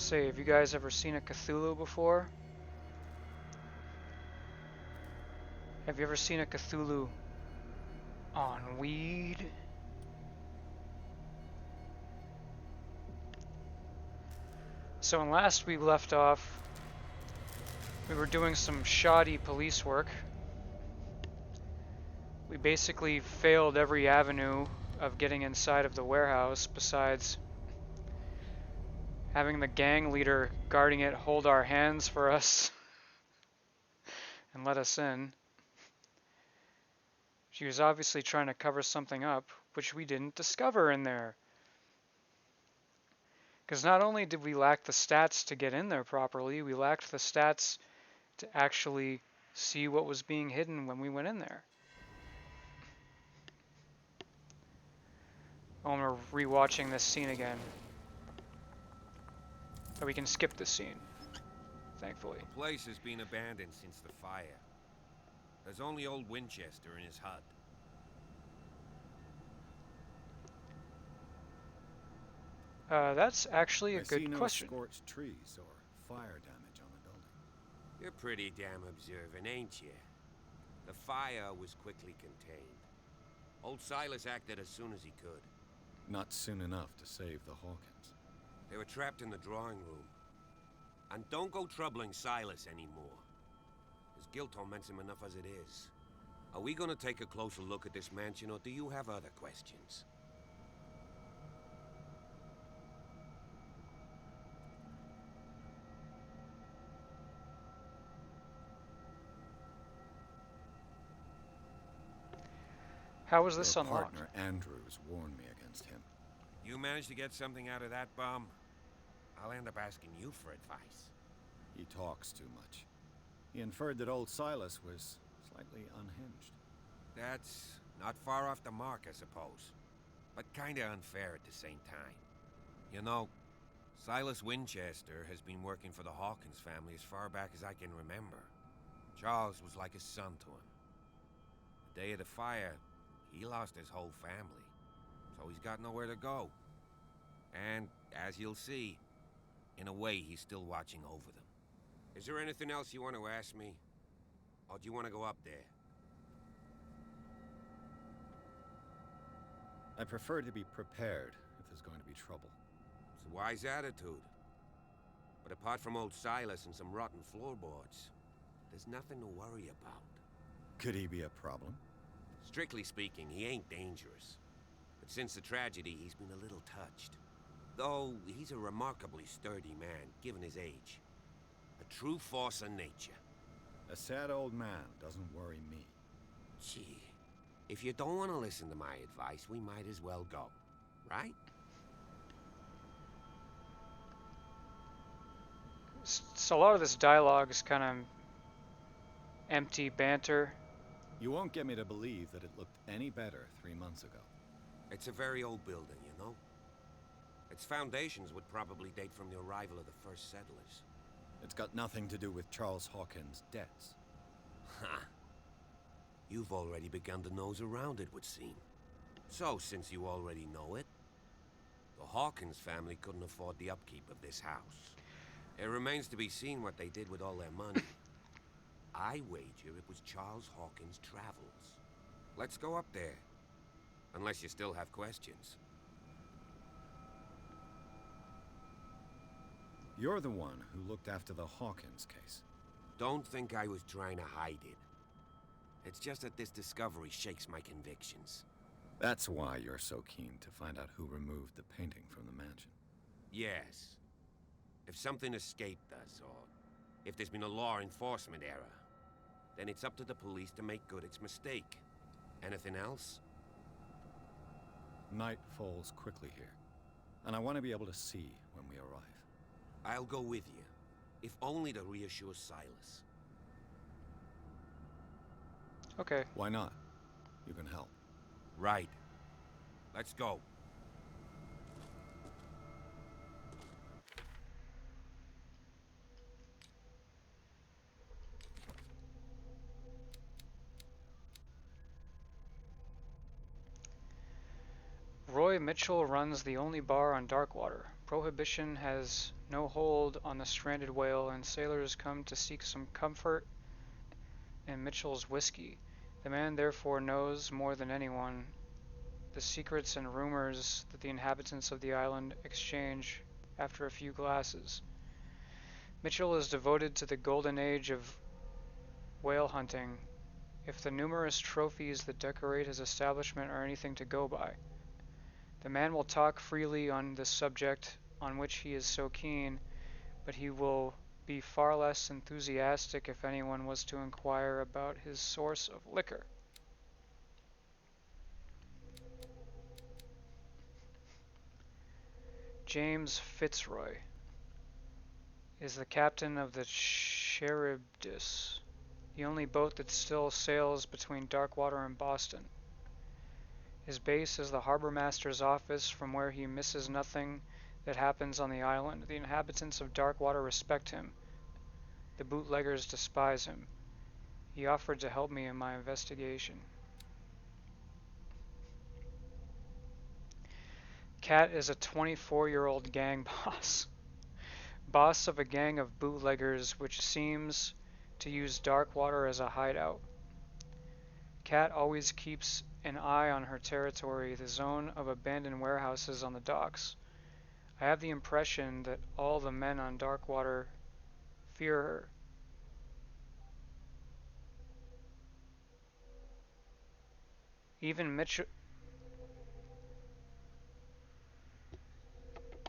Say, have you guys ever seen a Cthulhu before? Have you ever seen a Cthulhu on weed? So when last we left off, we were doing some shoddy police work. We basically failed every avenue of getting inside of the warehouse besides having the gang leader guarding it hold our hands for us and let us in. She was obviously trying to cover something up, which we didn't discover in there. Because not only did we lack the stats to get in there properly, we lacked the stats to actually see what was being hidden when we went in there. Oh, and we're rewatching this scene again. But we can skip this scene, thankfully. The place has been abandoned since the fire. There's only old Winchester in his hut. That's actually a good question. I see no scorched trees or fire damage on the building. You're pretty damn observant, ain't you? The fire was quickly contained. Old Silas acted as soon as he could. Not soon enough to save the Hawkins. They were trapped in the drawing room. And don't go troubling Silas anymore. His guilt torments him enough as it is. Are we gonna take a closer look at this mansion, or do you have other questions? How was this Your unlocked? partner Andrews warned me against him. You managed to get something out of that bomb? I'll end up asking you for advice. He talks too much. He inferred that old Silas was slightly unhinged. That's not far off the mark, I suppose. But kinda unfair at the same time. You know, Silas Winchester has been working for the Hawkins family as far back as I can remember. Charles was like a son to him. The day of the fire, he lost his whole family. So he's got nowhere to go. And, as you'll see, in a way he's still watching over them. Is there anything else you want to ask me? Or do you want to go up there? I prefer to be prepared if there's going to be trouble. It's a wise attitude. But apart from old Silas and some rotten floorboards, there's nothing to worry about. Could he be a problem? Strictly speaking, he ain't dangerous. But since the tragedy, he's been a little touched. Though he's a remarkably sturdy man, given his age. A true force of nature. A sad old man doesn't worry me. Gee, if you don't want to listen to my advice, we might as well go. Right? So a lot of this dialogue is kind of empty banter. You won't get me to believe that it looked any better 3 months ago. It's a very old building, you know? Its foundations would probably date from the arrival of the first settlers. It's got nothing to do with Charles Hawkins' debts. Ha! You've already begun to nose around, it would seem. So, since you already know it, the Hawkins family couldn't afford the upkeep of this house. It remains to be seen what they did with all their money. I wager it was Charles Hawkins' travels. Let's go up there. Unless you still have questions. You're the one who looked after the Hawkins case. Don't think I was trying to hide it. It's just that this discovery shakes my convictions. That's why you're so keen to find out who removed the painting from the mansion. Yes. If something escaped us, or if there's been a law enforcement error, then it's up to the police to make good its mistake. Anything else? Night falls quickly here, and I want to be able to see when we arrive. I'll go with you, if only to reassure Silas. Okay. Why not? You can help. Right. Let's go. Roy Roy Mitchell runs the only bar on Darkwater. Prohibition has no hold on the stranded whale, and sailors come to seek some comfort in Mitchell's whiskey. The man therefore knows more than anyone the secrets and rumors that the inhabitants of the island exchange after a few glasses. Mitchell is devoted to the golden age of whale hunting, if the numerous trophies that decorate his establishment are anything to go by. The man will talk freely on this subject on which he is so keen, but he will be far less enthusiastic if anyone was to inquire about his source of liquor. James Fitzroy is the captain of the Charybdis, the only boat that still sails between Darkwater and Boston. His base is the harbor master's office, from where he misses nothing that happens on the island. The inhabitants of Darkwater respect him. The bootleggers despise him. He offered to help me in my investigation. Cat is a 24-year-old gang boss. Boss of a gang of bootleggers which seems to use Darkwater as a hideout. Cat always keeps an eye on her territory, the zone of abandoned warehouses on the docks. I have the impression that all the men on Darkwater fear her. Even Mitchell.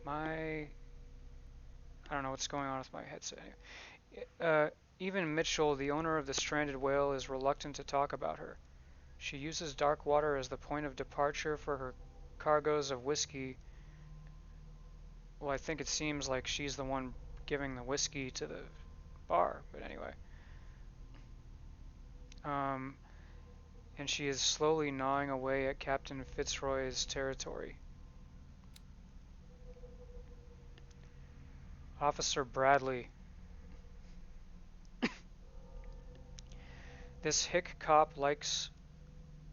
I don't know what's going on with my headset. Even Mitchell, the owner of the stranded whale, is reluctant to talk about her. She uses Darkwater as the point of departure for her cargoes of whiskey. Well, I think it seems like she's the one giving the whiskey to the bar, but anyway. And she is slowly gnawing away at Captain Fitzroy's territory. Officer Bradley. This hick cop likes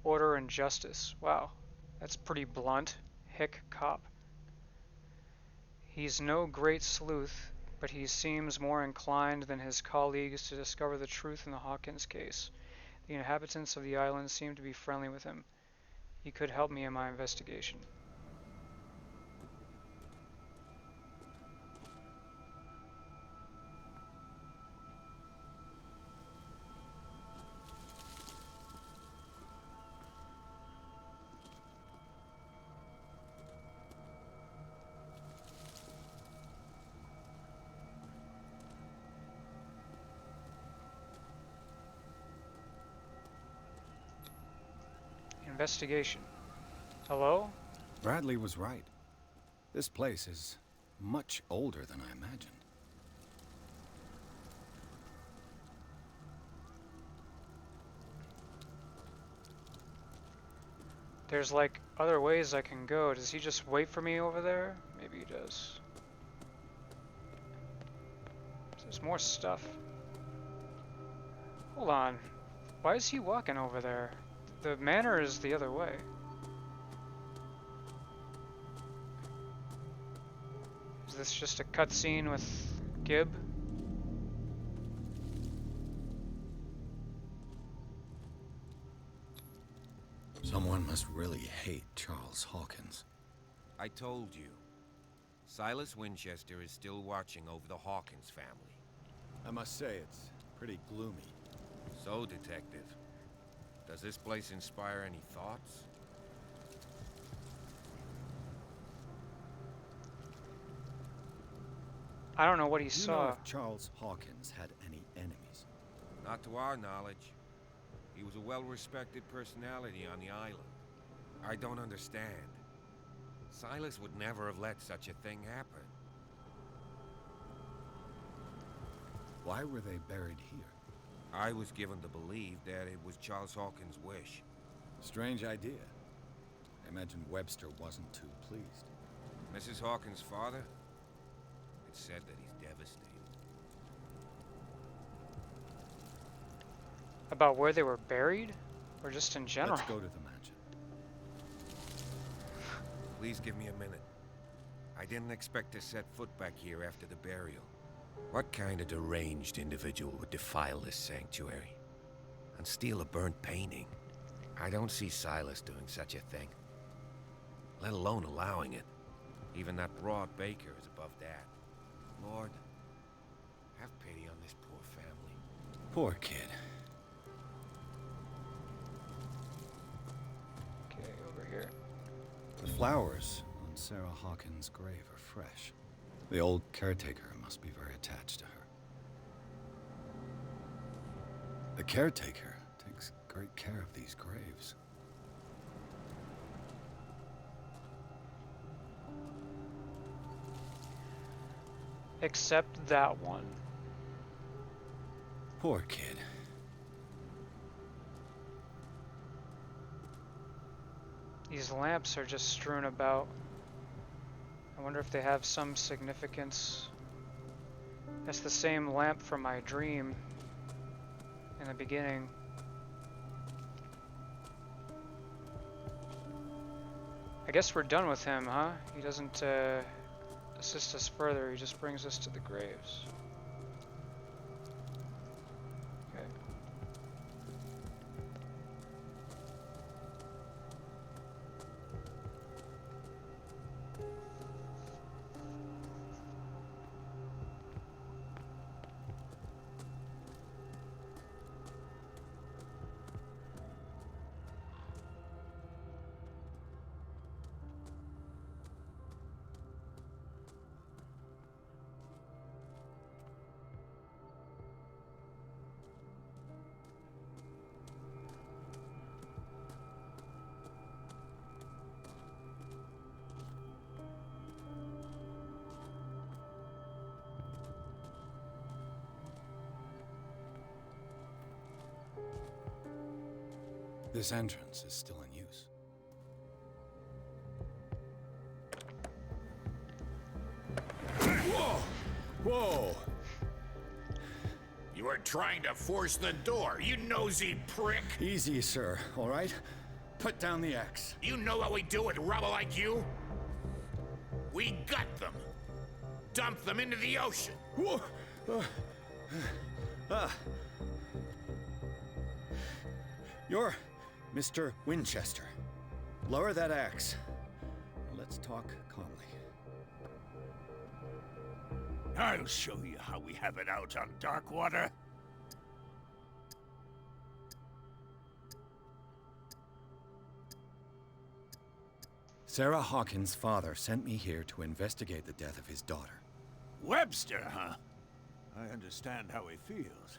order and justice. Wow, that's pretty blunt. Hick cop. He's no great sleuth, but he seems more inclined than his colleagues to discover the truth in the Hawkins case. The inhabitants of the island seem to be friendly with him. He could help me in my investigation. Investigation. Hello? Bradley was right. This place is much older than I imagined. There's like other ways I can go. Does he just wait for me over there? Maybe he does. There's more stuff. Hold on. Why is he walking over there? The manor is the other way. Is this just a cutscene with Gibb? Someone must really hate Charles Hawkins. I told you. Silas Winchester is still watching over the Hawkins family. I must say, it's pretty gloomy. So, Detective, does this place inspire any thoughts? I don't know what he Do you saw. know if Charles Hawkins had any enemies? Not to our knowledge. He was a well-respected personality on the island. I don't understand. Silas would never have let such a thing happen. Why were they buried here? I was given to believe that it was Charles Hawkins' wish. Strange idea. I imagine Webster wasn't too pleased. Mrs. Hawkins' father? It's said that he's devastated. About where they were buried? Or just in general? Let's go to the mansion. Please give me a minute. I didn't expect to set foot back here after the burial. What kind of deranged individual would defile this sanctuary? And steal a burnt painting? I don't see Silas doing such a thing. Let alone allowing it. Even that broad baker is above that. Lord, have pity on this poor family. Poor kid. Okay, over here. The flowers on Sarah Hawkins' grave are fresh. The old caretaker must be very attached to her. The caretaker takes great care of these graves. Except that one. Poor kid. These lamps are just strewn about. I wonder if they have some significance. That's the same lamp from my dream in the beginning. I guess we're done with him, huh? He doesn't assist us further, he just brings us to the graves. Okay. This entrance is still in use. Whoa! Whoa! You were trying to force the door, you nosy prick! Easy, sir, all right? Put down the axe. You know what we do with rubble like you? We gut them. Dump them into the ocean. Whoa! You're Mr. Winchester. Lower that axe. Let's talk calmly. I'll show you how we have it out on Darkwater. Sarah Hawkins' father sent me here to investigate the death of his daughter. Webster, huh? I understand how he feels.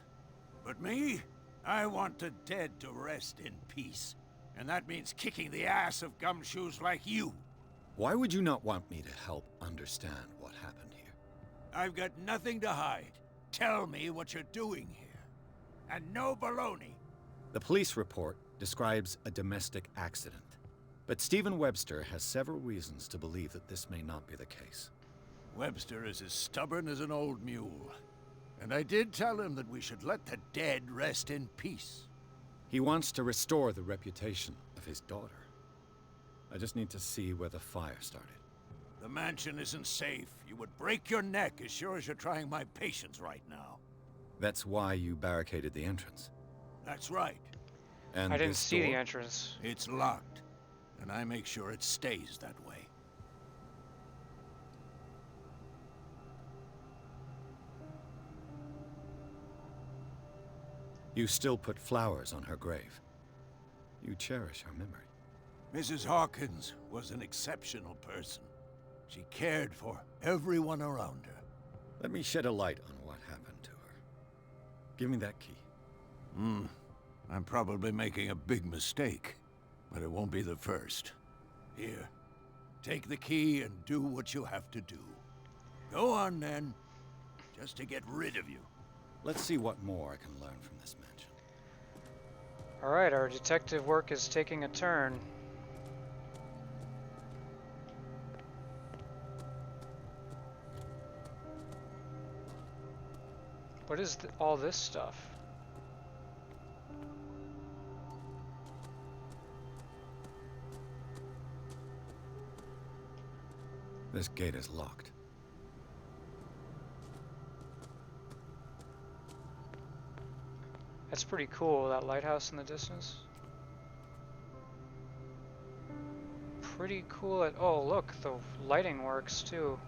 But me? I want the dead to rest in peace. And that means kicking the ass of gumshoes like you. Why would you not want me to help understand what happened here? I've got nothing to hide. Tell me what you're doing here. And no baloney. The police report describes a domestic accident. But Stephen Webster has several reasons to believe that this may not be the case. Webster is as stubborn as an old mule. And I did tell him that we should let the dead rest in peace. He wants to restore the reputation of his daughter. I just need to see where the fire started. The mansion isn't safe. You would break your neck as sure as you're trying my patience right now. That's why you barricaded the entrance. That's right. And I didn't this see door? the entrance. It's locked. And I make sure it stays that way. You still put flowers on her grave. You cherish her memory. Mrs. Hawkins was an exceptional person. She cared for everyone around her. Let me shed a light on what happened to her. Give me that key. I'm probably making a big mistake, but it won't be the first. Here, take the key and do what you have to do. Go on, then. Just to get rid of you. Let's see what more I can learn from this mansion. Alright, our detective work is taking a turn. What is all this stuff? This gate is locked. That's pretty cool, that lighthouse in the distance. Pretty cool. Oh, look, the lighting works too.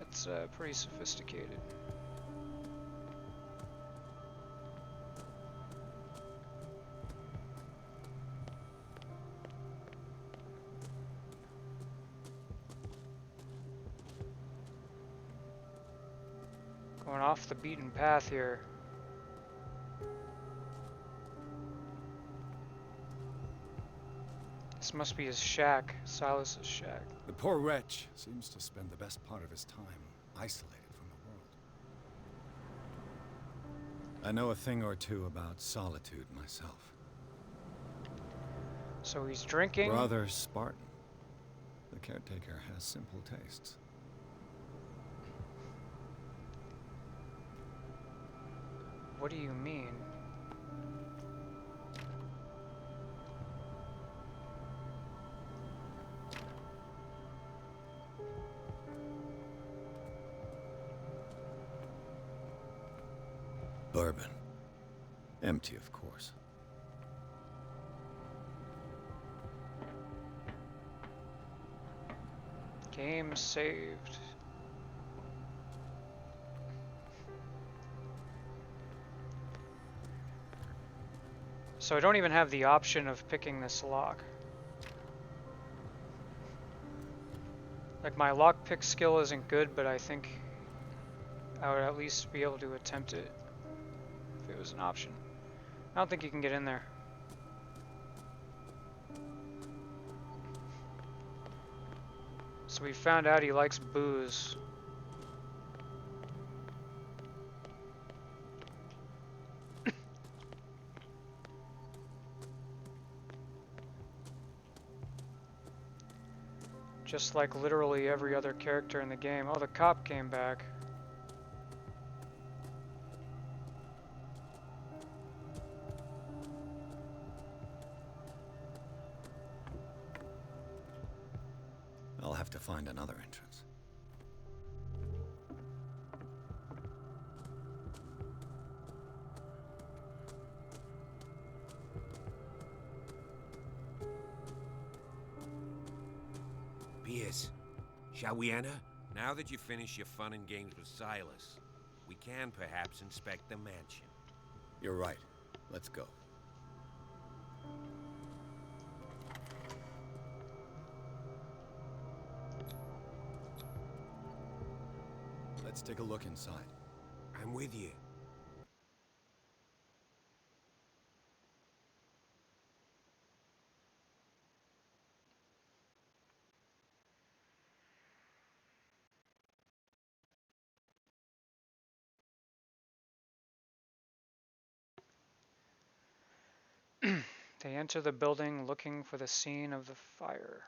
It's pretty sophisticated. Going off the beaten path here. This must be his shack, Silas's shack. The poor wretch seems to spend the best part of his time isolated from the world. I know a thing or two about solitude myself. So he's drinking. Rather Spartan. The caretaker has simple tastes. What do you mean? Bourbon. Empty, of course. Game saved. So I don't even have the option of picking this lock. Like, my lockpick skill isn't good, but I think I would at least be able to attempt it if it was an option. I don't think you can get in there. So we found out he likes booze. Just like literally every other character in the game. Oh, the cop came back. I'll have to find another entrance. Pierce, shall we enter? Now that you've finished your fun and games with Silas, we can perhaps inspect the mansion. You're right. Let's go. Let's take a look inside. I'm with you. They enter the building looking for the scene of the fire.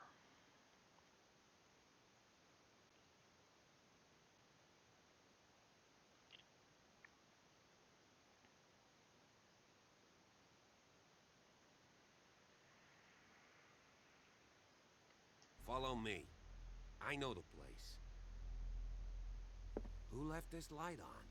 Follow me. I know the place. Who left this light on?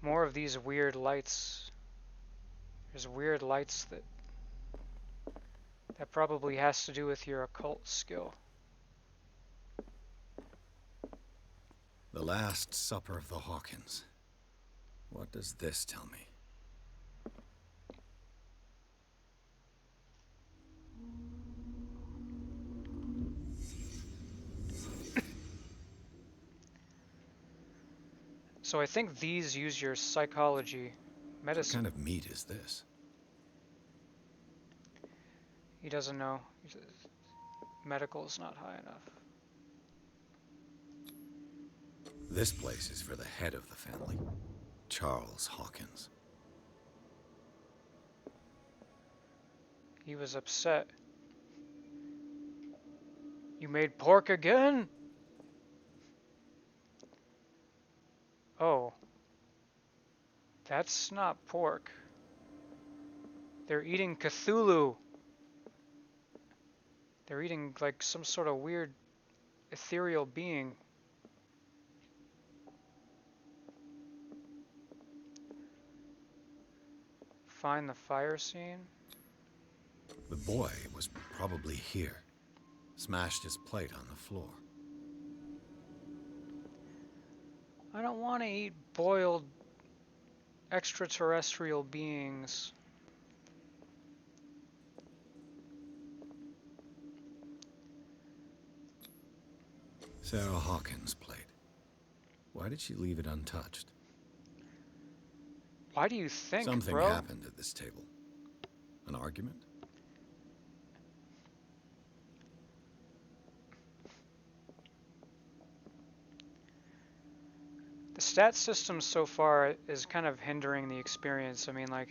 More of these weird lights. There's weird lights that probably has to do with your occult skill. The Last Supper of the Hawkins. What does this tell me? So I think these use your psychology. What Medicine. kind of meat is this? He doesn't know. Medical's not high enough. This place is for the head of the family, Charles Hawkins. He was upset. You made pork again? Oh. That's not pork. They're eating Cthulhu. They're eating like some sort of weird ethereal being. Find the fire scene. The boy was probably here. Smashed his plate on the floor. I don't want to eat boiled extraterrestrial beings. Sarah Hawkins' plate. Why did she leave it untouched? Why do you think, Something bro? happened at this table. An argument? The stat system so far is kind of hindering the experience. I mean, like,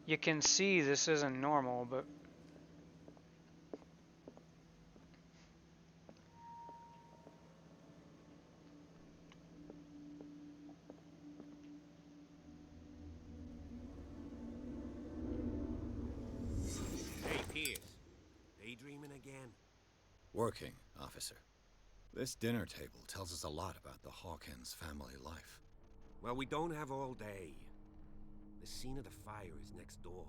you can see this isn't normal, but Hey, Pierce. Daydreaming again? Working, officer. This dinner table tells us a lot about the Hawkins family life. Well, we don't have all day. The scene of the fire is next door.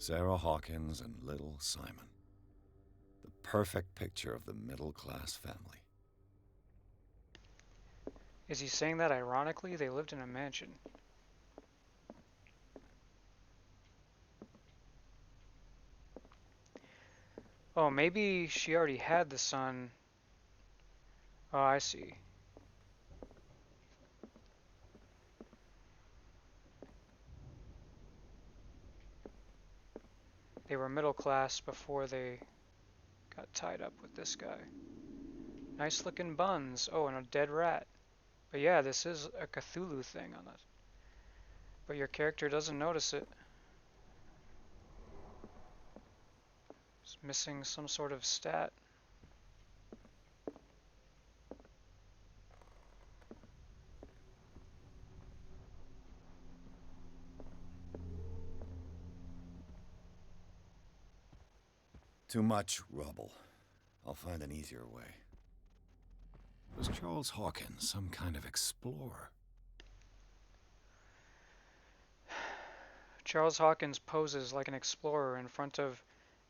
Sarah Hawkins and little Simon. The perfect picture of the middle-class family. is he saying that ironically? They lived in a mansion. Oh, maybe she already had the son. Oh, I see. They were middle class before they got tied up with this guy. Nice looking buns. Oh, and a dead rat. But yeah, this is a Cthulhu thing on it. But your character doesn't notice it. It's missing some sort of stat. Too much rubble. I'll find an easier way. Was Charles Hawkins some kind of explorer? Charles Hawkins poses like an explorer in front of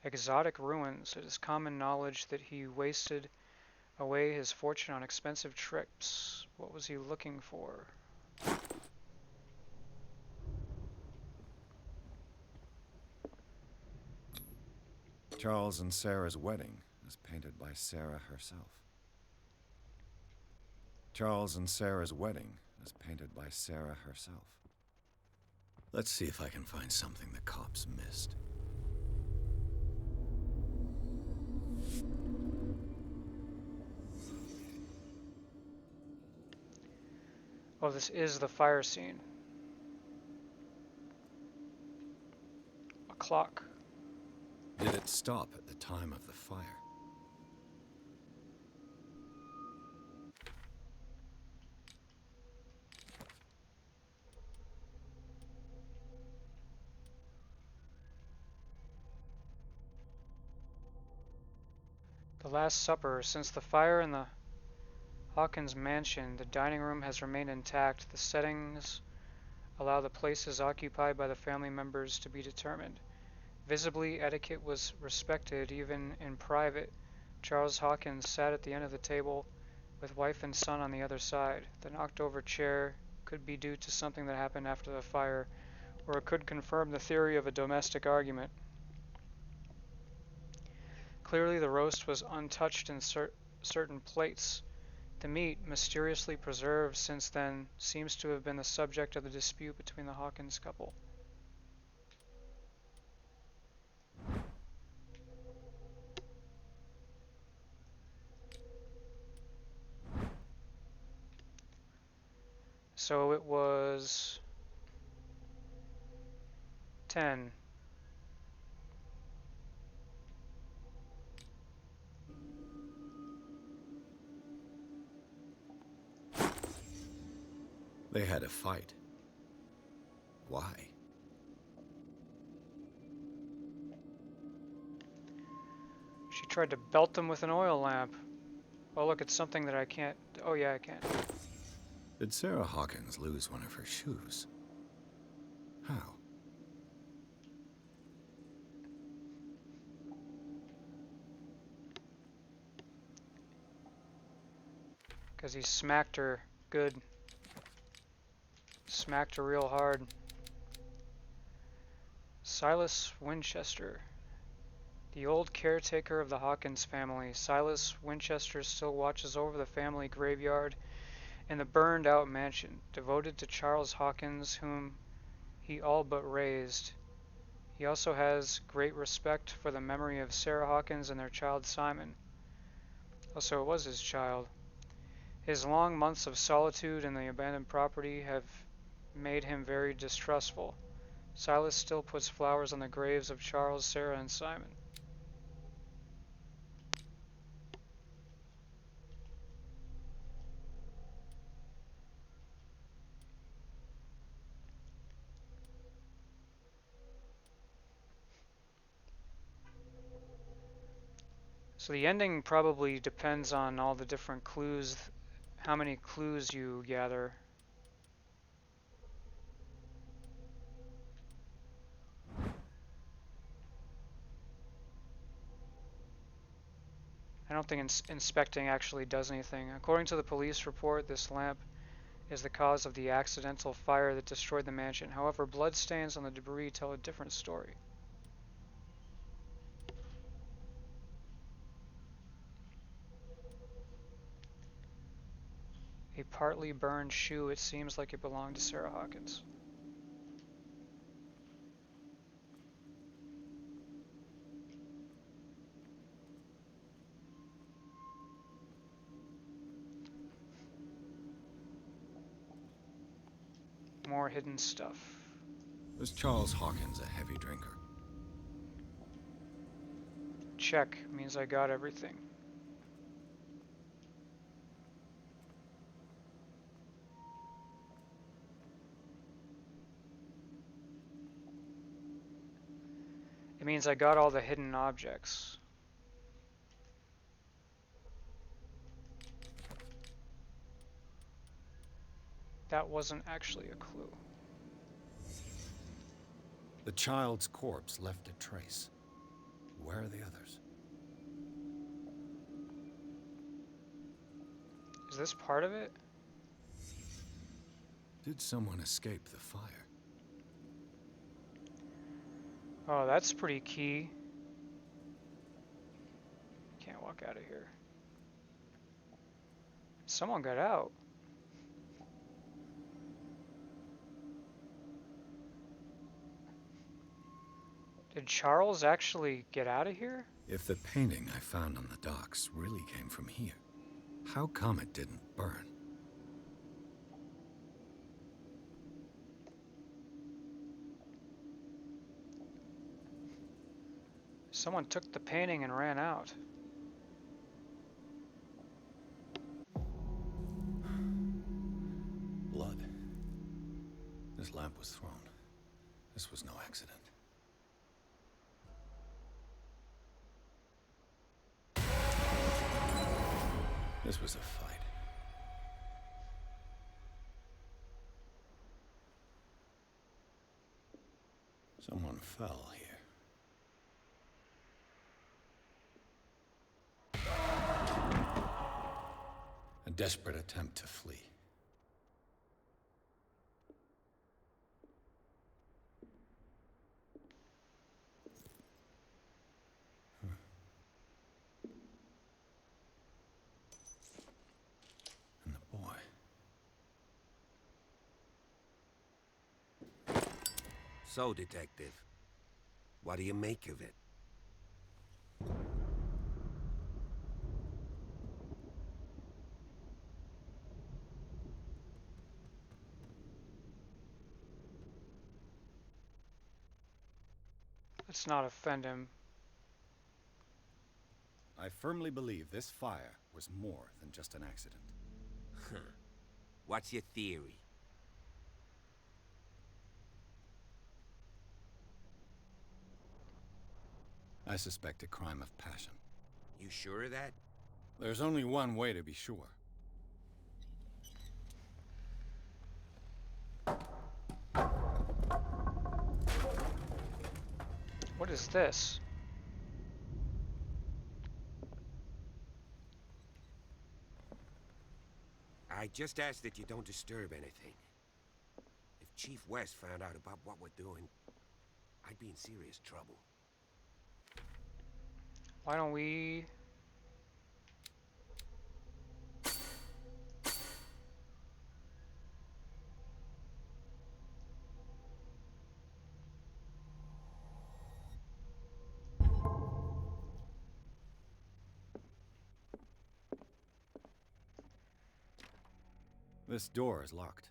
exotic ruins. It is common knowledge that he wasted away his fortune on expensive trips. What was he looking for? Charles and Sarah's wedding was painted by Sarah herself. Charles and Sarah's wedding was painted by Sarah herself. Let's see if I can find something the cops missed. Oh, this is the fire scene. A clock. Did it stop at the time of the fire? The Last Supper. Since the fire in the Hawkins mansion, the dining room has remained intact. The settings allow the places occupied by the family members to be determined. Visibly, etiquette was respected even in private. Charles Hawkins sat at the end of the table with wife and son on the other side. The knocked over chair could be due to something that happened after the fire, or it could confirm the theory of a domestic argument. Clearly the roast was untouched in certain plates. The meat, mysteriously preserved since then, seems to have been the subject of the dispute between the Hawkins couple. So it was 10. They had a fight. Why? She tried to belt them with an oil lamp. Oh look, it's something that I can't... Oh yeah, I can. Did Sarah Hawkins lose one of her shoes? How? Because he smacked her good. Smacked her real hard. Silas Winchester. The old caretaker of the Hawkins family, Silas Winchester, still watches over the family graveyard in the burned-out mansion, devoted to Charles Hawkins, whom he all but raised. He also has great respect for the memory of Sarah Hawkins and their child Simon. Also, it was his child. His long months of solitude in the abandoned property have made him very distrustful. Silas still puts flowers on the graves of Charles, Sarah, and Simon. So the ending probably depends on all the different clues, how many clues you gather. I don't think inspecting actually does anything. According to the police report, this lamp is the cause of the accidental fire that destroyed the mansion. However, bloodstains on the debris tell a different story. A partly burned shoe, it seems like it belonged to Sarah Hawkins. More hidden stuff. Was Charles Hawkins a heavy drinker? Check means I got everything. It means I got all the hidden objects. That wasn't actually a clue. The child's corpse left a trace. Where are the others? Is this part of it? Did someone escape the fire? Oh, that's pretty key. Can't walk out of here. Someone got out. Did Charles actually get out of here? If the painting I found on the docks really came from here, how come it didn't burn? Someone took the painting and ran out. Blood. This lamp was thrown. This was no accident. This was a fight. Someone fell here. A desperate attempt to flee. So, Detective, what do you make of it? Let's not offend him. I firmly believe this fire was more than just an accident. Huh. What's your theory? I suspect a crime of passion. You sure of that? There's only one way to be sure. What is this? I just ask that you don't disturb anything. If Chief West found out about what we're doing, I'd be in serious trouble. Why don't we... This door is locked.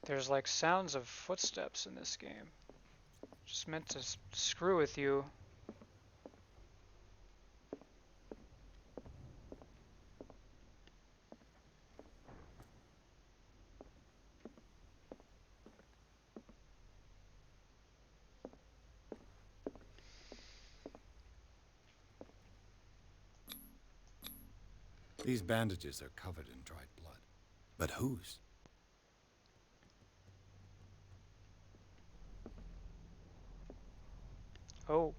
There's like sounds of footsteps in this game. Just meant to screw with you. These bandages are covered in dried blood. But whose? Oh.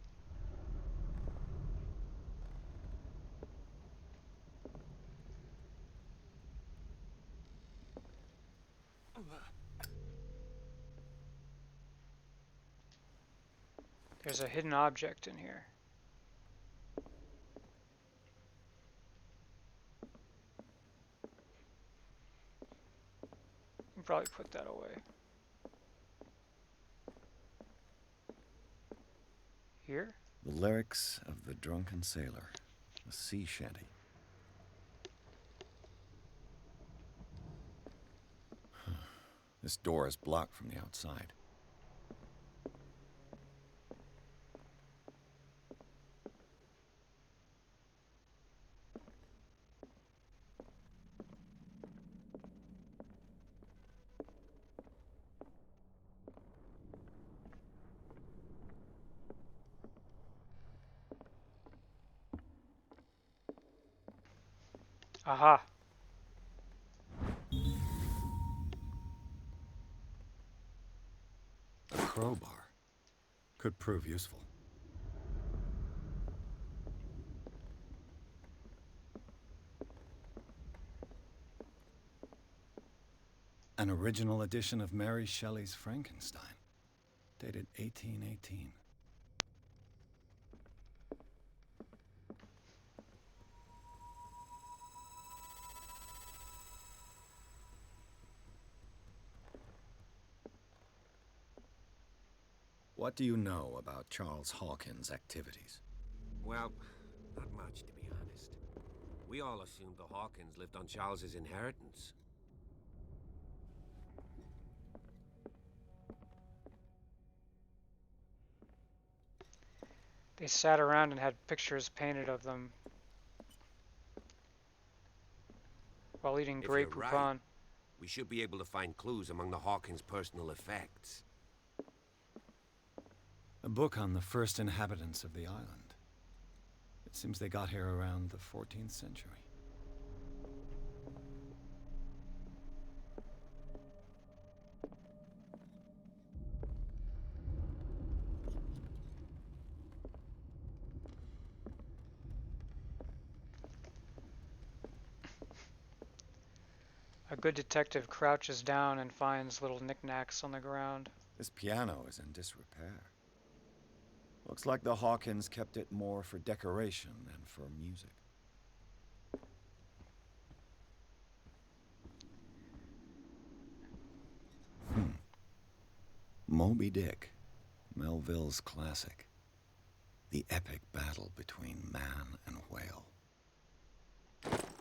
There's a hidden object in here. I'll probably put that away. Here? The lyrics of the drunken sailor. A sea shanty. This door is blocked from the outside. Aha. A crowbar. Could prove useful. An original edition of Mary Shelley's Frankenstein, dated 1818. What do you know about Charles Hawkins' activities? Well, not much, to be honest. We all assumed the Hawkins lived on Charles's inheritance. They sat around and had pictures painted of them while eating If Grey you're right, Poupon. we should be able to find clues among the Hawkins' personal effects. A book on the first inhabitants of the island. It seems they got here around the 14th century. A good detective crouches down and finds little knickknacks on the ground. This piano is in disrepair. Looks like the Hawkins kept it more for decoration than for music. Moby Dick, Melville's classic. The epic battle between man and whale.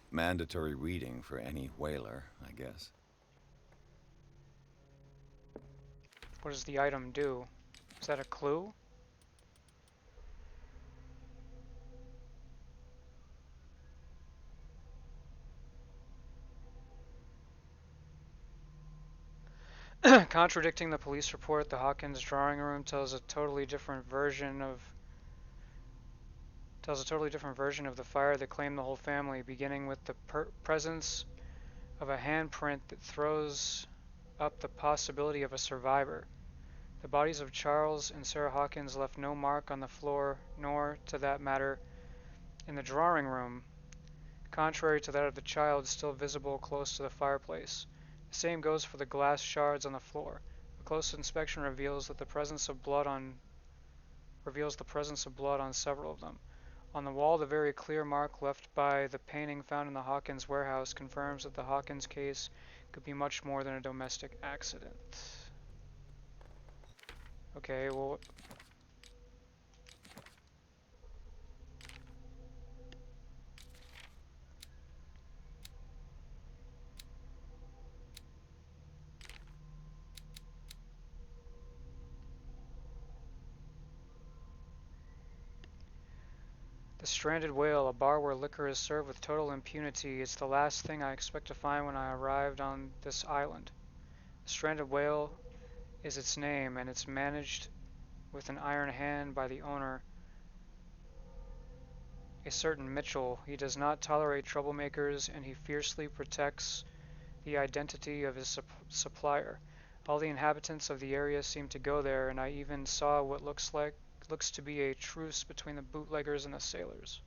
Mandatory reading for any whaler, I guess. What does the item do? Is that a clue? Contradicting the police report, the Hawkins drawing room tells a totally different version of the fire that claimed the whole family, beginning with the presence of a handprint that throws up the possibility of a survivor. The bodies of Charles and Sarah Hawkins left no mark on the floor, nor, to that matter, in the drawing room, contrary to that of the child still visible close to the fireplace. The same goes for the glass shards on the floor. A close inspection reveals the presence of blood on several of them. On the wall, the very clear mark left by the painting found in the Hawkins warehouse confirms that the Hawkins case could be much more than a domestic accident. Okay, well... The Stranded Whale, a bar where liquor is served with total impunity. It's the last thing I expect to find when I arrived on this island. The Stranded Whale is its name, and it's managed with an iron hand by the owner, a certain Mitchell. He does not tolerate troublemakers, and he fiercely protects the identity of his supplier. All the inhabitants of the area seem to go there, and I even saw what looks to be a truce between the bootleggers and the sailors.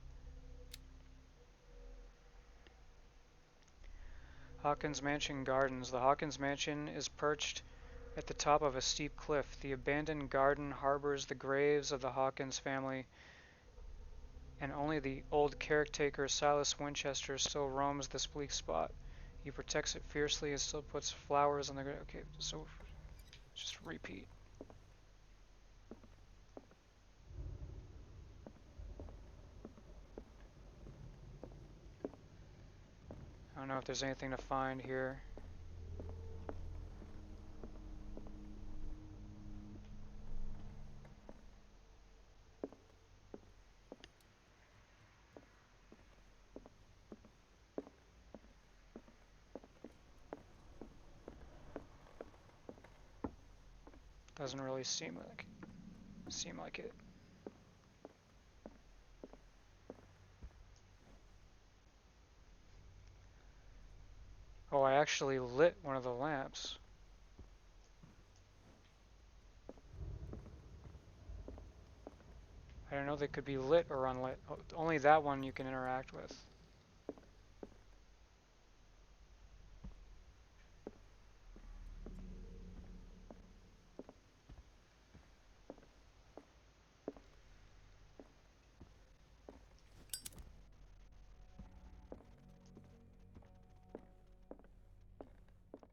Hawkins Mansion Gardens. The Hawkins Mansion is perched at the top of a steep cliff. The abandoned garden harbors the graves of the Hawkins family, and only the old caretaker Silas Winchester still roams this bleak spot. He protects it fiercely and still puts flowers on the grave. Okay, so just repeat. I don't know if there's anything to find here. Doesn't really seem like it. Oh, I actually lit one of the lamps. I don't know they could be lit or unlit. Only that one you can interact with.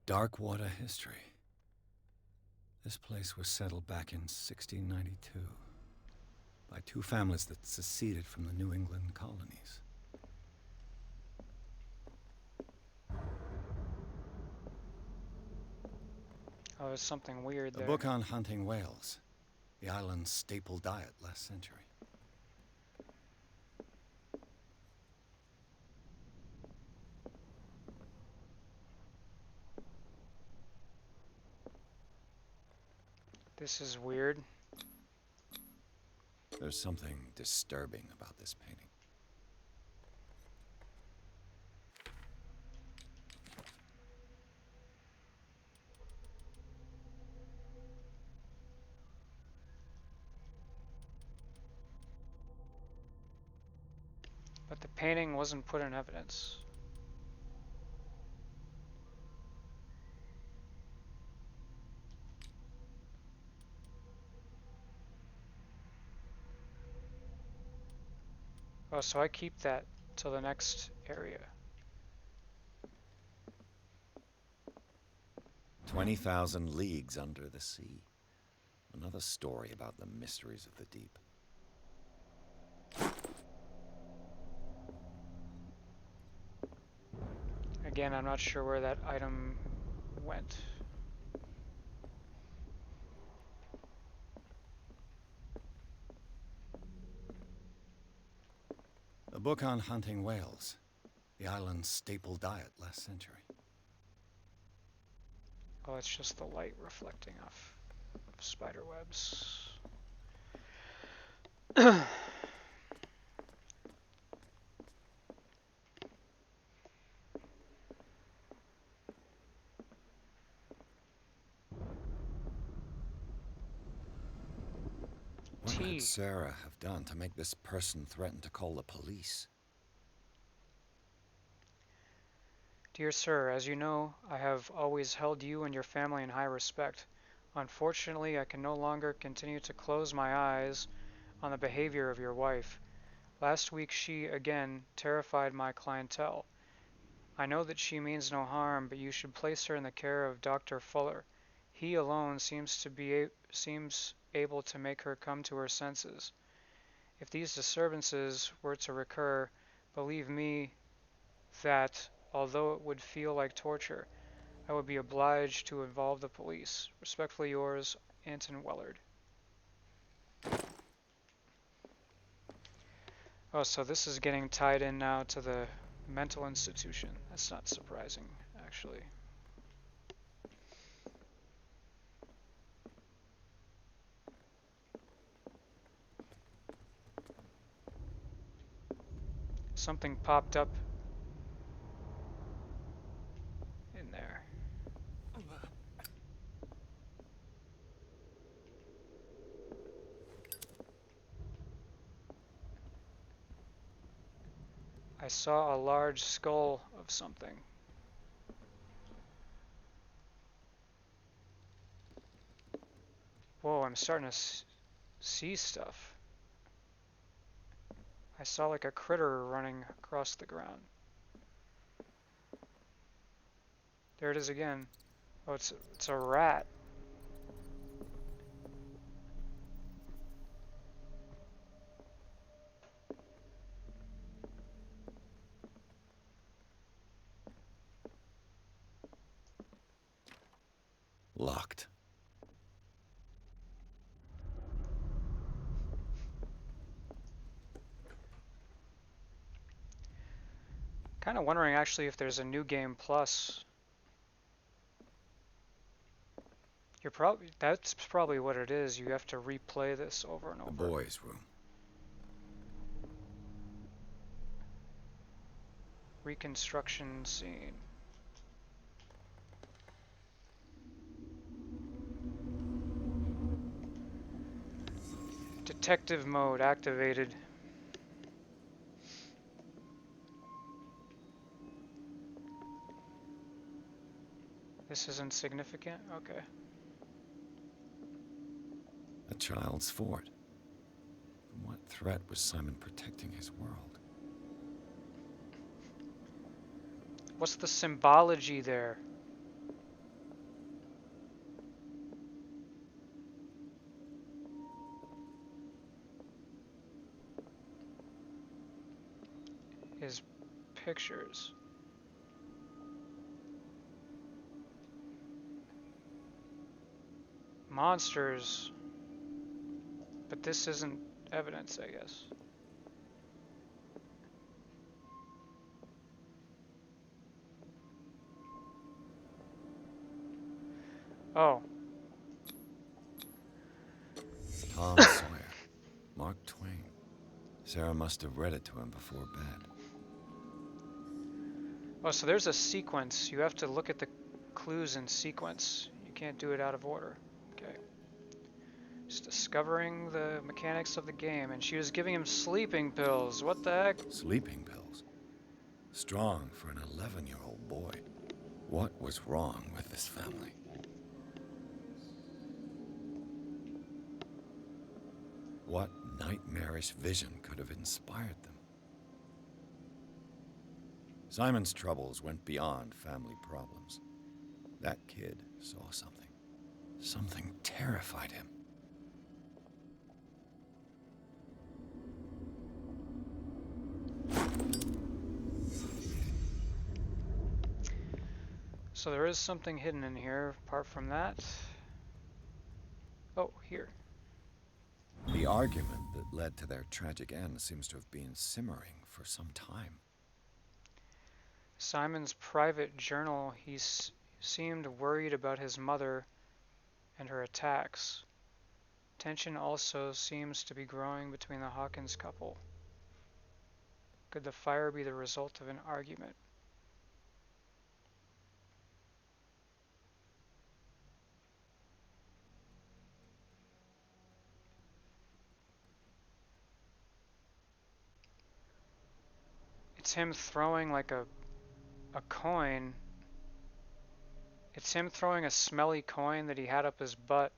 Dark water history. This place was settled back in 1692 by two families that seceded from the New England colonies. Oh, there's something weird there. A book on hunting whales, the island's staple diet last century. This is weird. There's something disturbing about this painting. But the painting wasn't put in evidence. Oh, so I keep that till the next area. 20,000 leagues under the sea. Another story about the mysteries of the deep. Again, I'm not sure where that item went. A book on hunting whales, the island's staple diet last century. Oh, it's just the light reflecting off spider webs. What could Tea. Sarah have done to make this person threaten to call the police? Dear sir, as you know, I have always held you and your family in high respect. Unfortunately, I can no longer continue to close my eyes on the behavior of your wife. Last week she, again, terrified my clientele. I know that she means no harm, but you should place her in the care of Dr. Fuller. He alone seems able to make her come to her senses. If these disturbances were to recur, believe me that, although it would feel like torture, I would be obliged to involve the police. Respectfully yours, Anton Wellard. Oh, so this is getting tied in now to the mental institution. That's not surprising, actually. Something popped up in there. I saw a large skull of something. Whoa, I'm starting to see stuff. I saw like a critter running across the ground. There it is again. Oh, it's a rat. Locked. Kind of wondering actually if there's a new game plus. That's probably what it is. You have to replay this over and The over. boys' room. Reconstruction scene. Detective mode activated. This isn't significant? Okay. A child's fort. From what threat was Simon protecting his world? What's the symbology there? His pictures. Monsters. But this isn't evidence, I guess. Oh. Tom Sawyer. Mark Twain. Sarah must have read it to him before bed. Oh, so there's a sequence. You have to look at the clues in sequence. You can't do it out of order. Okay. Just discovering the mechanics of the game, and she was giving him sleeping pills. What the heck? Sleeping pills. Strong for an 11-year-old boy. What was wrong with this family? What nightmarish vision could have inspired them? Simon's troubles went beyond family problems. That kid saw something. Something terrified him. So there is something hidden in here, apart from that. Oh, here. The argument that led to their tragic end seems to have been simmering for some time. Simon's private journal, he seemed worried about his mother and her attacks. Tension also seems to be growing between the Hawkins couple. Could the fire be the result of an argument? It's him throwing like a coin. It's him throwing a smelly coin that he had up his butt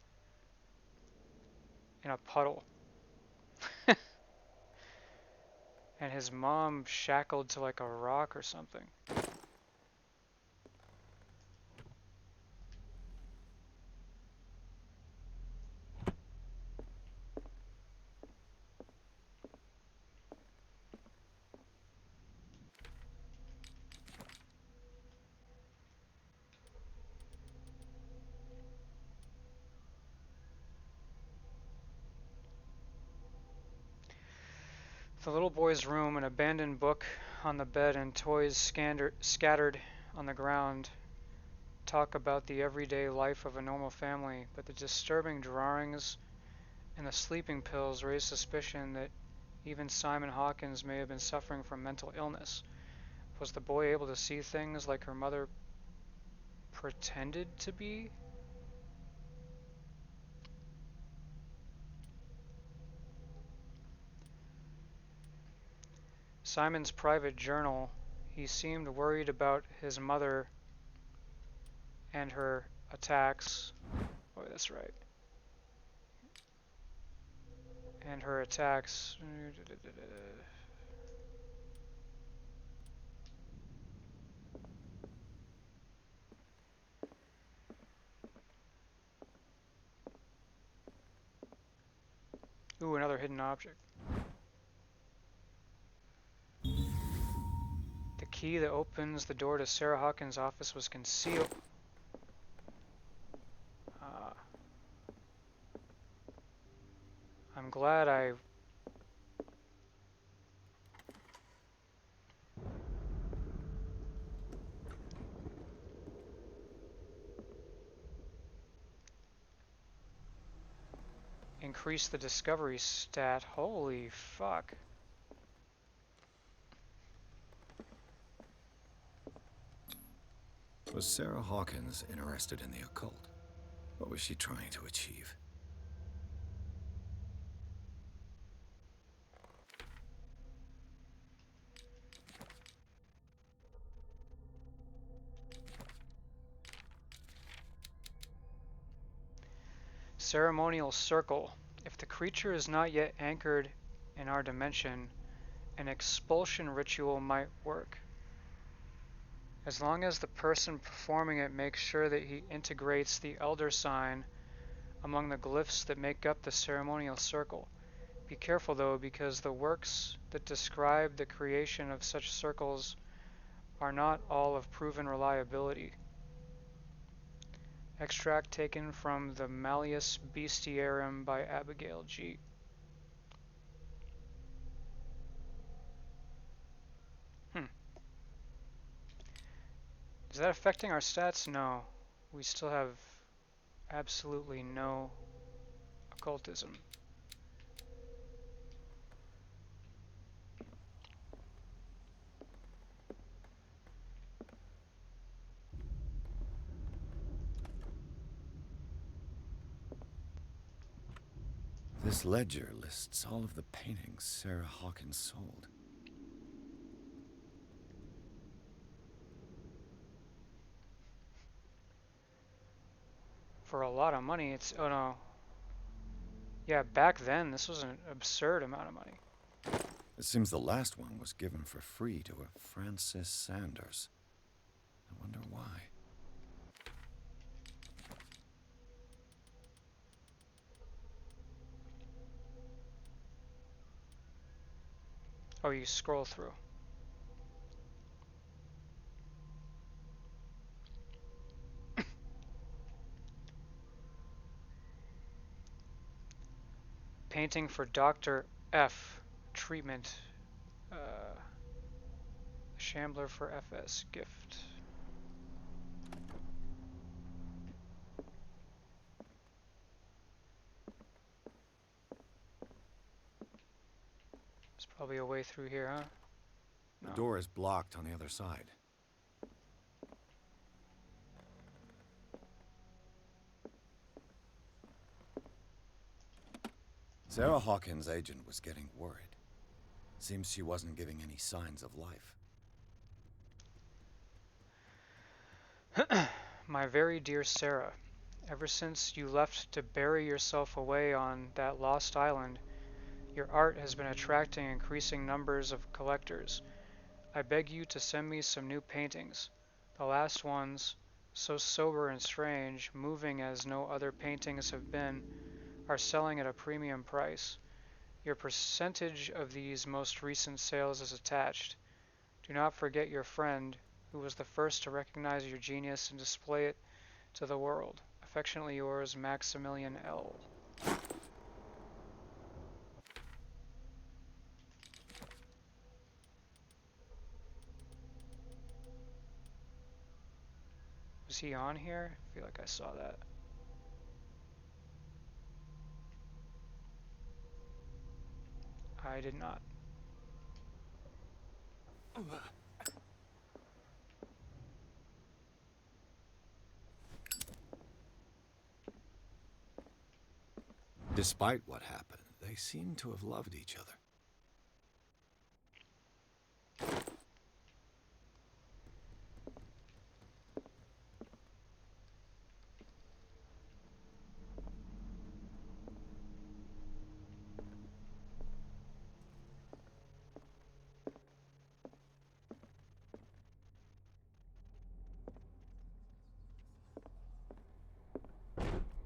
in a puddle. And his mom shackled to like a rock or something. The little boy's room, an abandoned book on the bed and toys scattered on the ground, talk about the everyday life of a normal family, but the disturbing drawings and the sleeping pills raise suspicion that even Simon Hawkins may have been suffering from mental illness. Was the boy able to see things like her mother pretended to be? Simon's private journal, he seemed worried about his mother and her attacks. Oh, that's right. And her attacks. Ooh, another hidden object. The key that opens the door to Sarah Hawkins' office was concealed. I'm glad I... increased the discovery stat. Holy fuck. Was Sarah Hawkins interested in the occult? What was she trying to achieve? Ceremonial circle. If the creature is not yet anchored in our dimension, an expulsion ritual might work. As long as the person performing it makes sure that he integrates the elder sign among the glyphs that make up the ceremonial circle. Be careful though, because the works that describe the creation of such circles are not all of proven reliability. Extract taken from the Malleus Bestiarum by Abigail G. Is that affecting our stats? No. We still have absolutely no occultism. This ledger lists all of the paintings Sarah Hawkins sold. For a lot of money, it's... oh no. Yeah, back then, this was an absurd amount of money. It seems the last one was given for free to a Francis Sanders. I wonder why. Oh, you scroll through. Painting for Dr. F. Treatment. Shambler for FS. Gift. There's probably a way through here, huh? No. The door is blocked on the other side. Sarah Hawkins' agent was getting worried. Seems she wasn't giving any signs of life. My very dear Sarah, ever since you left to bury yourself away on that lost island, your art has been attracting increasing numbers of collectors. I beg you to send me some new paintings. The last ones, so sober and strange, moving as no other paintings have been, are selling at a premium price. Your percentage of these most recent sales is attached. Do not forget your friend, who was the first to recognize your genius and display it to the world. Affectionately yours, Maximilian L. Was he on here? I feel like I saw that. I did not. Despite what happened, they seem to have loved each other.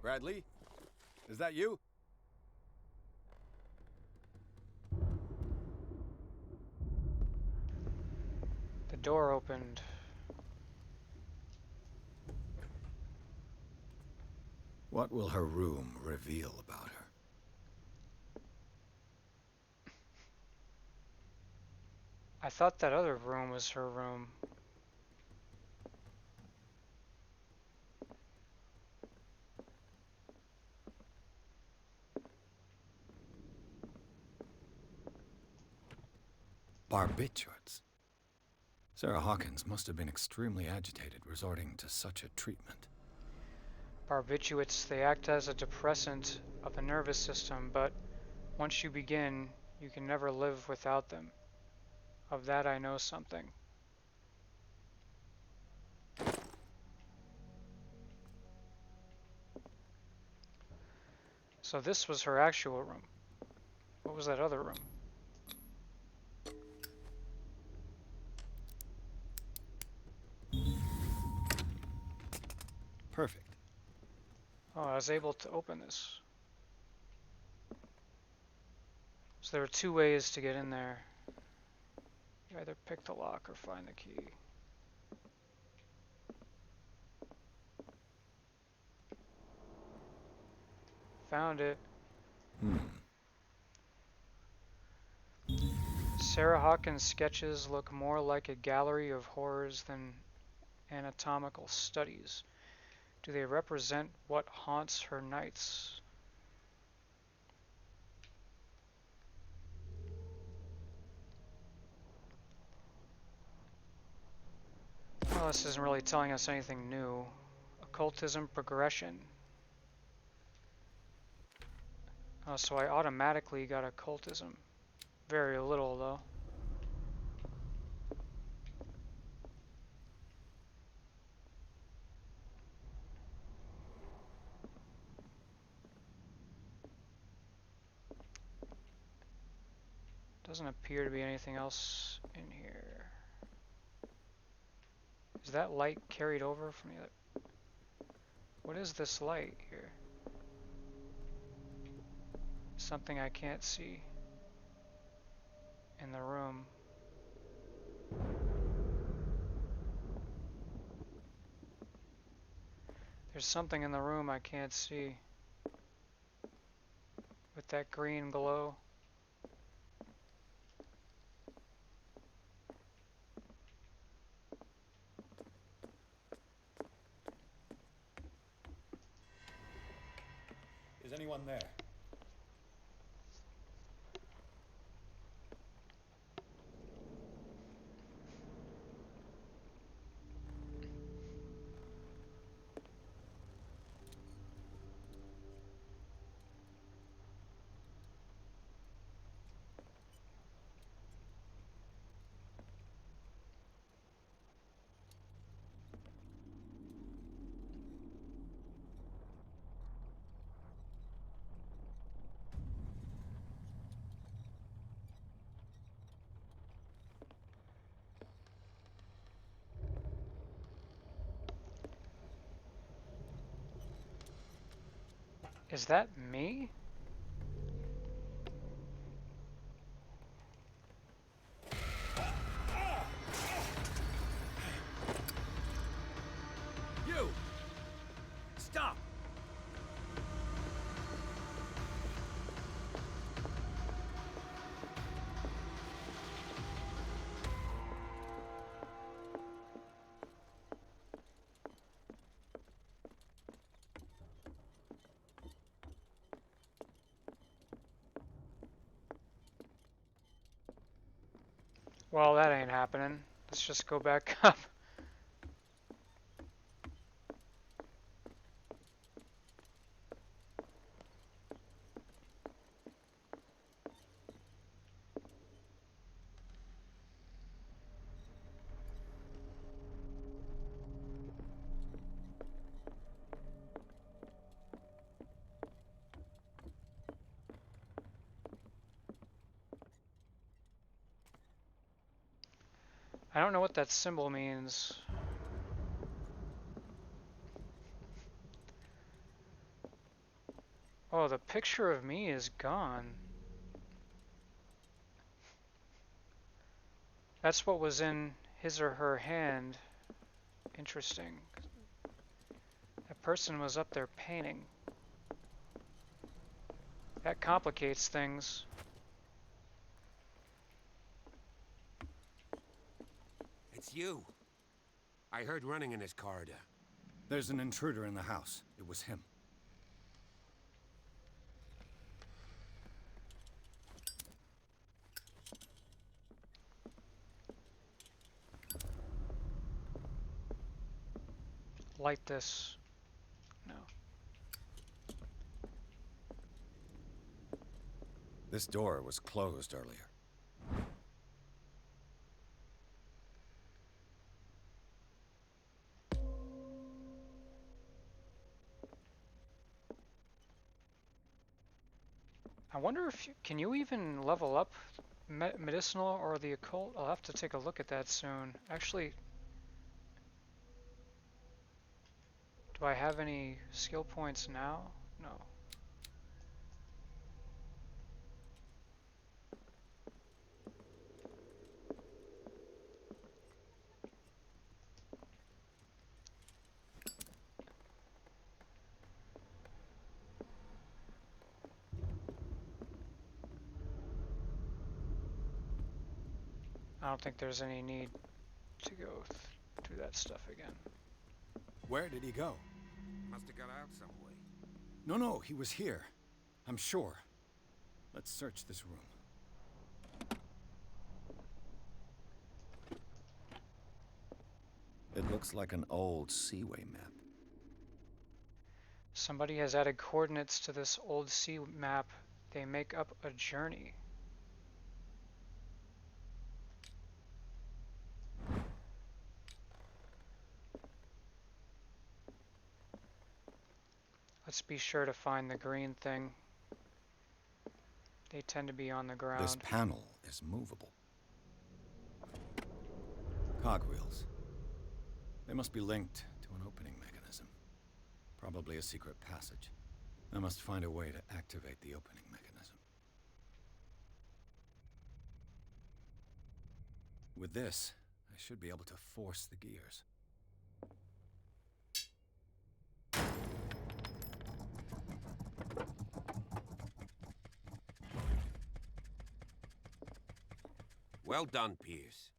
Bradley? Is that you? The door opened. What will her room reveal about her? I thought that other room was her room. Barbiturates. Sarah Hawkins must have been extremely agitated resorting to such a treatment. Barbiturates, they act as a depressant of the nervous system, but once you begin, you can never live without them. Of that I know something. So this was her actual room. What was that other room? Perfect. Oh, I was able to open this. So there were two ways to get in there. You either pick the lock or find the key. Found it. Sarah Hawkins' sketches look more like a gallery of horrors than anatomical studies. Do they represent what haunts her nights? Well, this isn't really telling us anything new. Occultism progression. Oh, so I automatically got occultism. Very little, though. Doesn't appear to be anything else in here. Is that light carried over from the other? What is this light here? Something I can't see in the room. There's something in the room I can't see. But with that green glow. Is anyone there? Is that me? You! Stop! Well, that ain't happening. Let's just go back up. I don't know what that symbol means. Oh, the picture of me is gone. That's what was in his or her hand. Interesting. That person was up there painting. That complicates things. It's you. I heard running in this corridor. There's an intruder in the house. It was him. Light this. No. This door was closed earlier. I wonder if can you even level up medicinal or the occult? I'll have to take a look at that soon. Actually, do I have any skill points now? No. I don't think there's any need to go through that stuff again. Where did he go? Must have got out some way. No, he was here. I'm sure. Let's search this room. It looks like an old seaway map. Somebody has added coordinates to this old sea map. They make up a journey. Let's be sure to find the green thing. They tend to be on the ground. This panel is movable. Cogwheels. They must be linked to an opening mechanism. Probably a secret passage. I must find a way to activate the opening mechanism. With this, I should be able to force the gears. Well done, Pierce.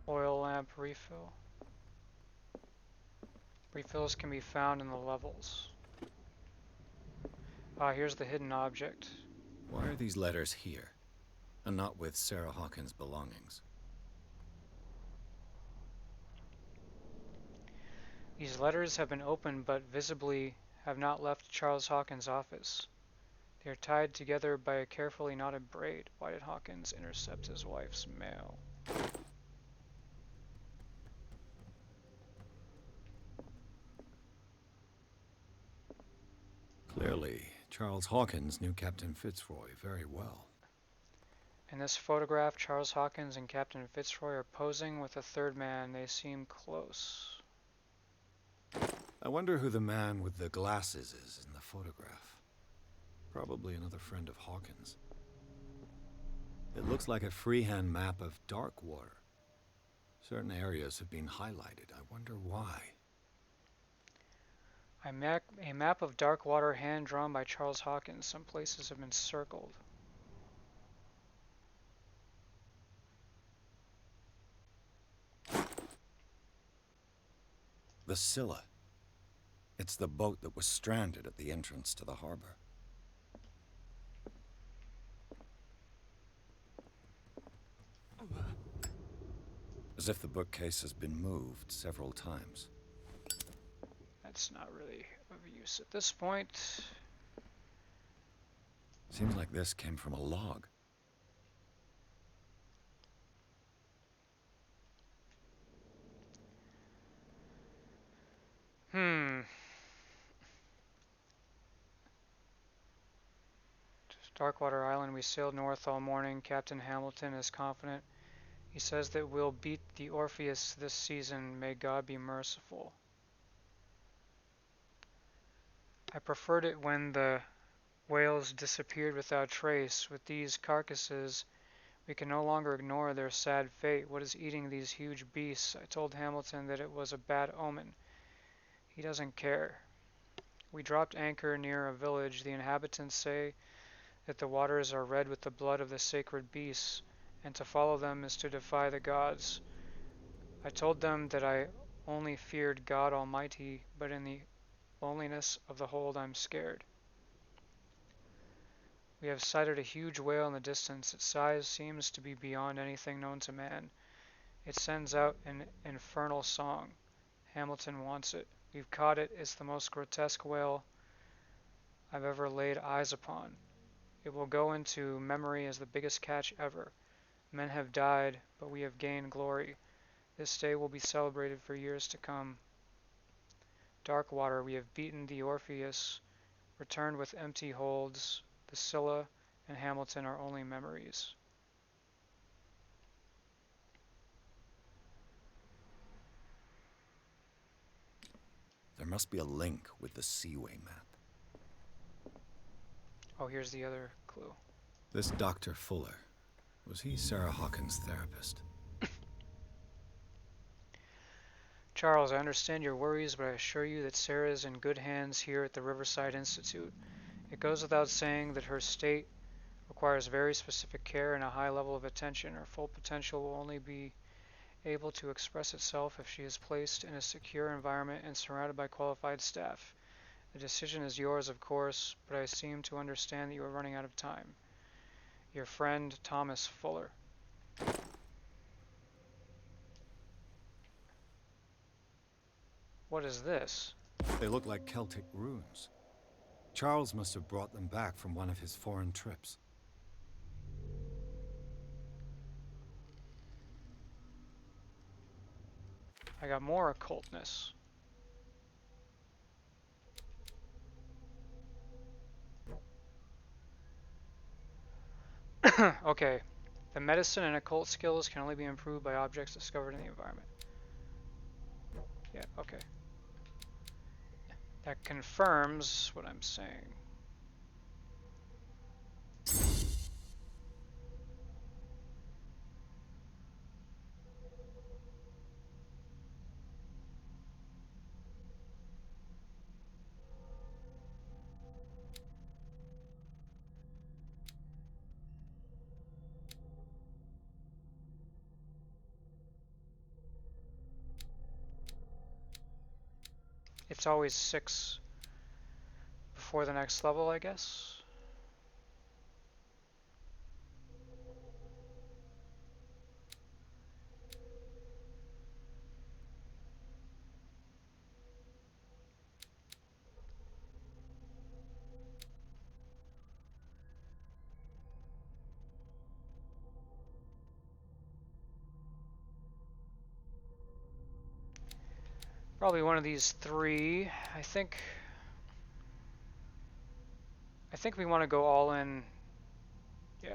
Oil lamp refill. Refills can be found in the levels. Ah, here's the hidden object. Why are these letters here, and not with Sarah Hawkins' belongings? These letters have been opened but visibly have not left Charles Hawkins' office. They are tied together by a carefully knotted braid. Why did Hawkins intercept his wife's mail? Clearly, Charles Hawkins knew Captain Fitzroy very well. In this photograph, Charles Hawkins and Captain Fitzroy are posing with a third man. They seem close. I wonder who the man with the glasses is in the photograph. Probably another friend of Hawkins. It looks like a freehand map of Darkwater. Certain areas have been highlighted. I wonder why. A map of Darkwater hand-drawn by Charles Hawkins. Some places have been circled. The Scylla. It's the boat that was stranded at the entrance to the harbor. As if the bookcase has been moved several times. That's not really of use at this point. Seems like this came from a log. Darkwater Island, we sailed north all morning. Captain Hamilton is confident. He says that we'll beat the Orpheus this season. May God be merciful. I preferred it when the whales disappeared without trace. With these carcasses, we can no longer ignore their sad fate. What is eating these huge beasts? I told Hamilton that it was a bad omen. He doesn't care. We dropped anchor near a village. The inhabitants say that the waters are red with the blood of the sacred beasts, and to follow them is to defy the gods. I told them that I only feared God Almighty, but in the loneliness of the hold I'm scared. We have sighted a huge whale in the distance. Its size seems to be beyond anything known to man. It sends out an infernal song. Hamilton wants it. We've caught it. It's the most grotesque whale I've ever laid eyes upon. It will go into memory as the biggest catch ever. Men have died, but we have gained glory. This day will be celebrated for years to come. Darkwater, we have beaten the Orpheus, returned with empty holds. The Scylla and Hamilton are only memories. There must be a link with the Seaway map. Oh, here's the other clue. This Dr. Fuller, was he Sarah Hawkins' therapist? Charles, I understand your worries, but I assure you that Sarah is in good hands here at the Riverside Institute. It goes without saying that her state requires very specific care and a high level of attention. Her full potential will only be able to express itself if she is placed in a secure environment and surrounded by qualified staff. The decision is yours, of course, but I seem to understand that you are running out of time. Your friend, Thomas Fuller. What is this? They look like Celtic runes. Charles must have brought them back from one of his foreign trips. I got more occultness. Okay. The medicine and occult skills can only be improved by objects discovered in the environment. Yeah, okay. That confirms what I'm saying. It's always 6 before the next level, I guess. Probably one of these 3. I think we want to go all in. Yeah.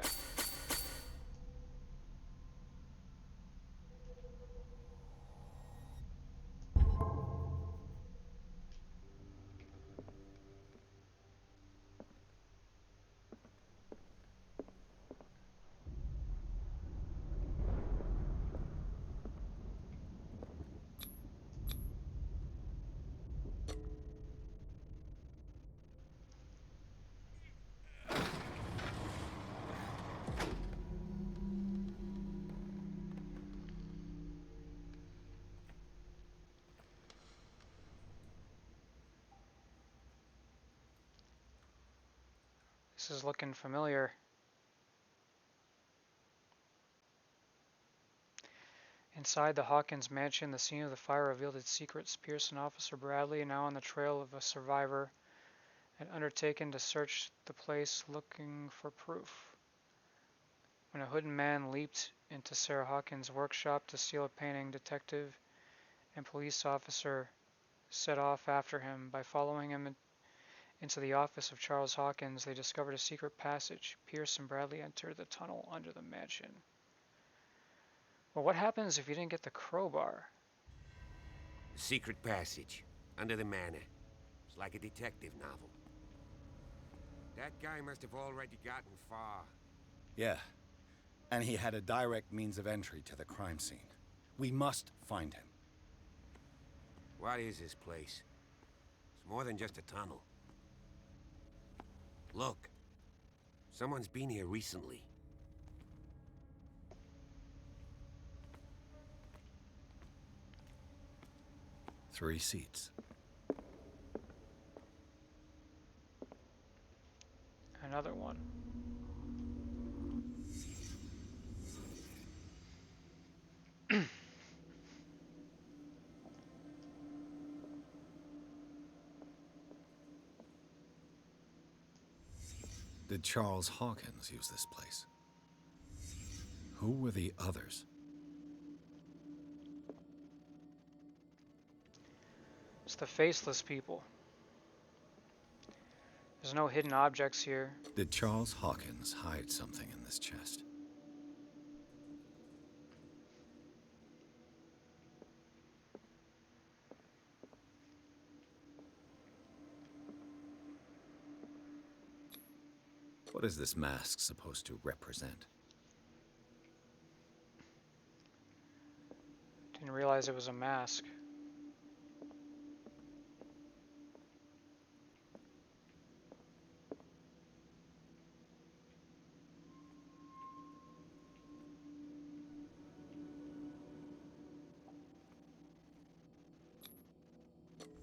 This is looking familiar. Inside the Hawkins mansion, the scene of the fire revealed its secrets. Pierce and Officer Bradley, now on the trail of a survivor, had undertaken to search the place looking for proof. When a hooded man leaped into Sarah Hawkins' workshop to steal a painting, detective and police officer set off after him. By following him into the office of Charles Hawkins, they discovered a secret passage. Pierce and Bradley entered the tunnel under the mansion. Well, what happens if you didn't get the crowbar? Secret passage. Under the manor. It's like a detective novel. That guy must have already gotten far. Yeah. And he had a direct means of entry to the crime scene. We must find him. What is this place? It's more than just a tunnel. Look. Someone's been here recently. Three seats. Another one. Did Charles Hawkins use this place? Who were the others? It's the faceless people. There's no hidden objects here. Did Charles Hawkins hide something in this chest? What is this mask supposed to represent? Didn't realize it was a mask.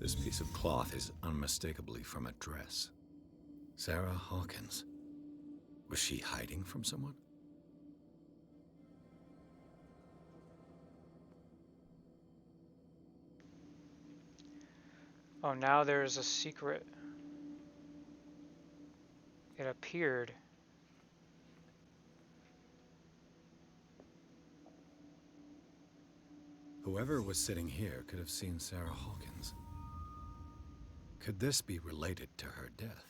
This piece of cloth is unmistakably from a dress. Sarah Hawkins. Was she hiding from someone? Oh, now there's a secret. It appeared. Whoever was sitting here could have seen Sarah Hawkins. Could this be related to her death?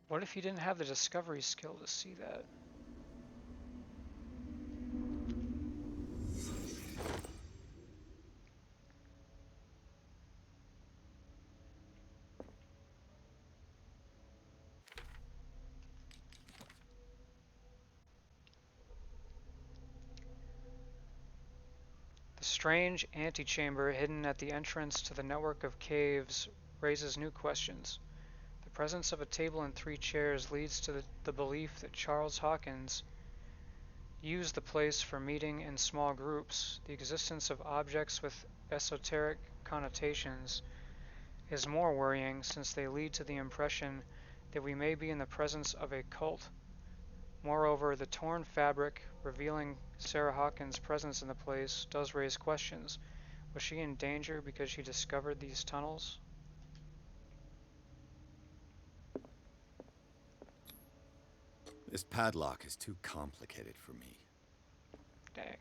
What if he didn't have the discovery skill to see that? The strange antechamber hidden at the entrance to the network of caves raises new questions. The presence of a table and 3 chairs leads to the belief that Charles Hawkins use the place for meeting in small groups. The existence of objects with esoteric connotations is more worrying since they lead to the impression that we may be in the presence of a cult. Moreover, the torn fabric revealing Sarah Hawkins' presence in the place does raise questions. Was she in danger because she discovered these tunnels? This padlock is too complicated for me. Dang.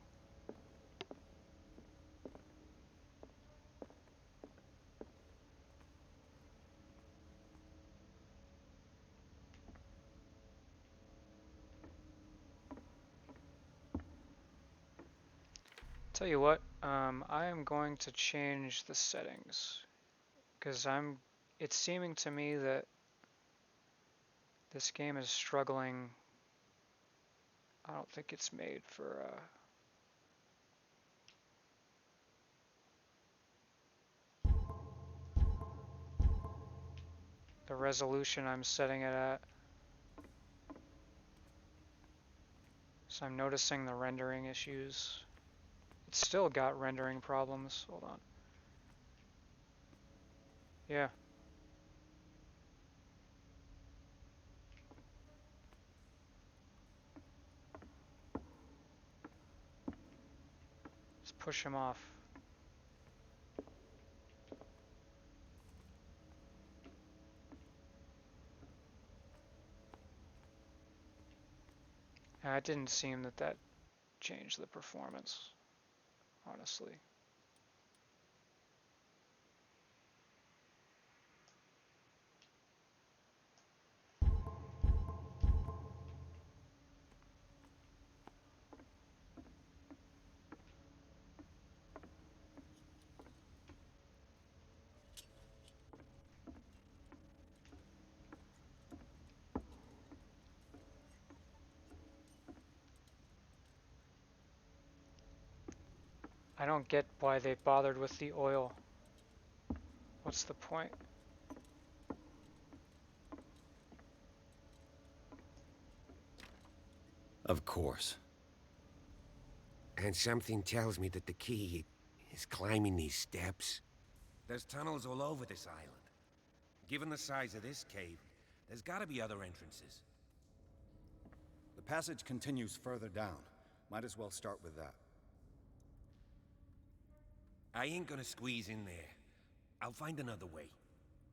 Tell you what, I am going to change the settings because it's seeming to me that this game is struggling. I don't think it's made for the resolution I'm setting it at. So I'm noticing the rendering issues. It's still got rendering problems. Hold on. Yeah. Let's push him off. It didn't seem that changed the performance, honestly. I don't get why they bothered with the oil. What's the point? Of course. And something tells me that the key is climbing these steps. There's tunnels all over this island. Given the size of this cave, there's gotta be other entrances. The passage continues further down. Might as well start with that. I ain't gonna squeeze in there. I'll find another way.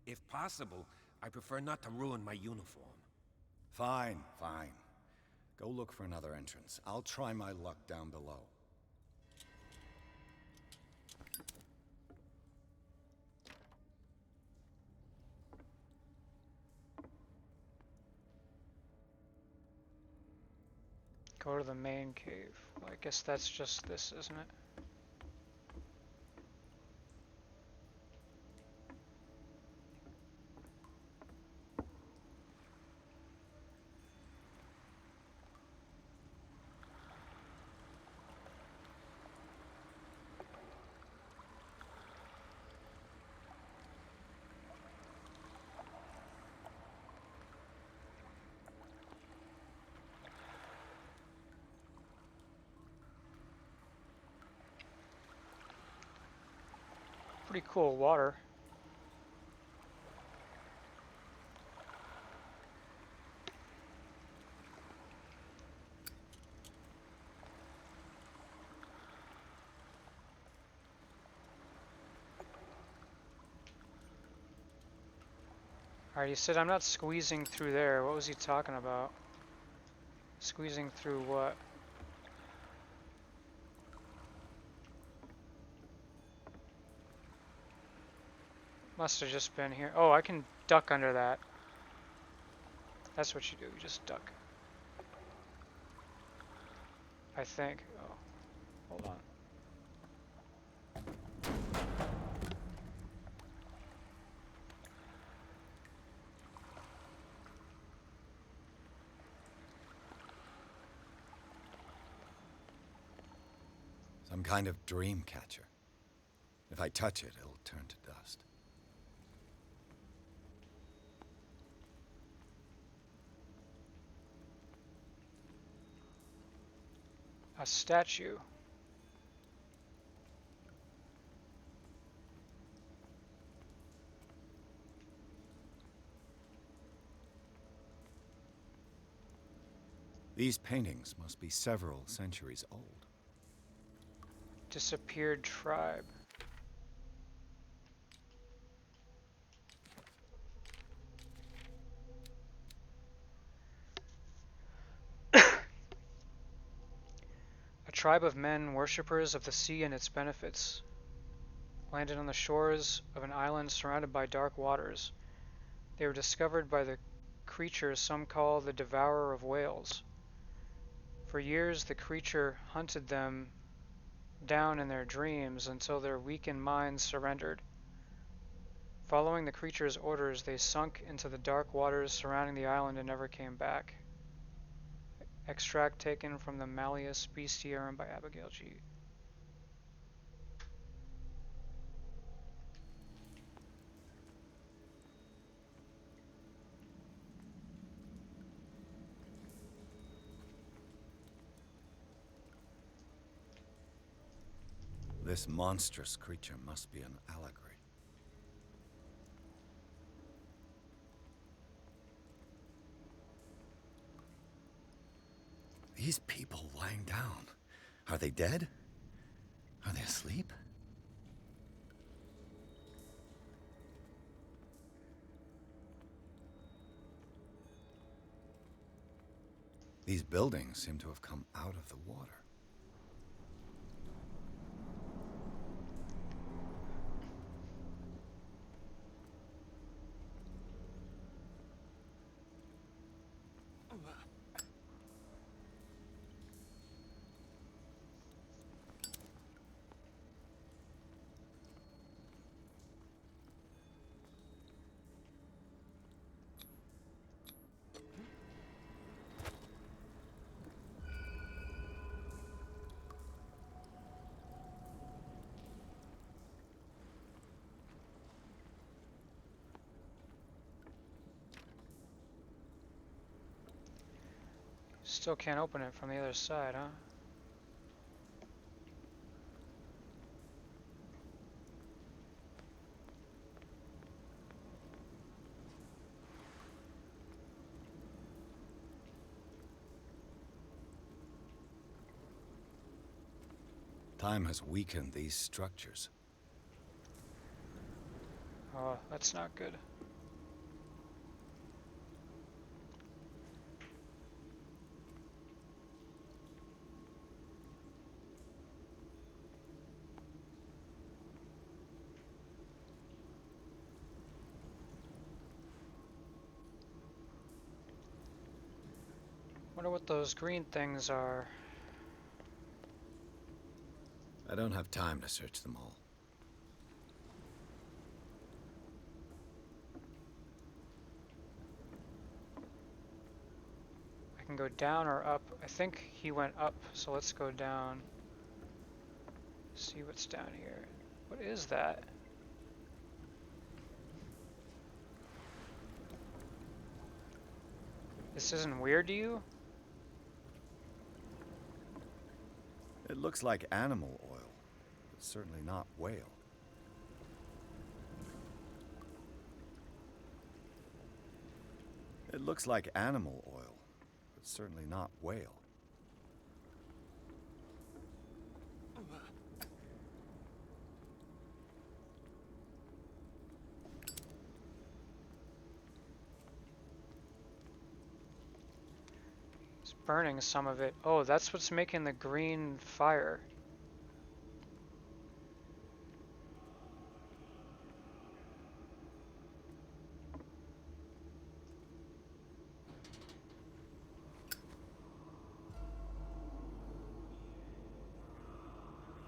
If possible, I prefer not to ruin my uniform. Fine, fine. Go look for another entrance. I'll try my luck down below. Go to the main cave. Well, I guess that's just this, isn't it? Pretty cool water. Alright, he said I'm not squeezing through there. What was he talking about? Squeezing through what? Must have just been here. Oh, I can duck under that. That's what you do, you just duck. I think. Oh, hold on. Some kind of dream catcher. If I touch it, it'll turn to dust. statue. These paintings must be several centuries old. Disappeared tribe. A tribe of men, worshippers of the sea and its benefits, landed on the shores of an island surrounded by dark waters. They were discovered by the creature some call the devourer of whales. For years, the creature hunted them down in their dreams until their weakened minds surrendered. Following the creature's orders, they sunk into the dark waters surrounding the island and never came back. Extract taken from the Malleus Bestiarum by Abigail G. This monstrous creature must be an allegory. These people lying down, are they dead? Are they asleep? These buildings seem to have come out of the water. Still can't open it from the other side, huh? Time has weakened these structures. Oh, that's not good. Wonder what those green things are. I don't have time to search them all. I can go down or up. I think he went up, so let's go down. See what's down here. What is that? This isn't weird to you? It looks like animal oil, but certainly not whale. It looks like animal oil, but certainly not whale. It's burning some of it. Oh, that's what's making the green fire.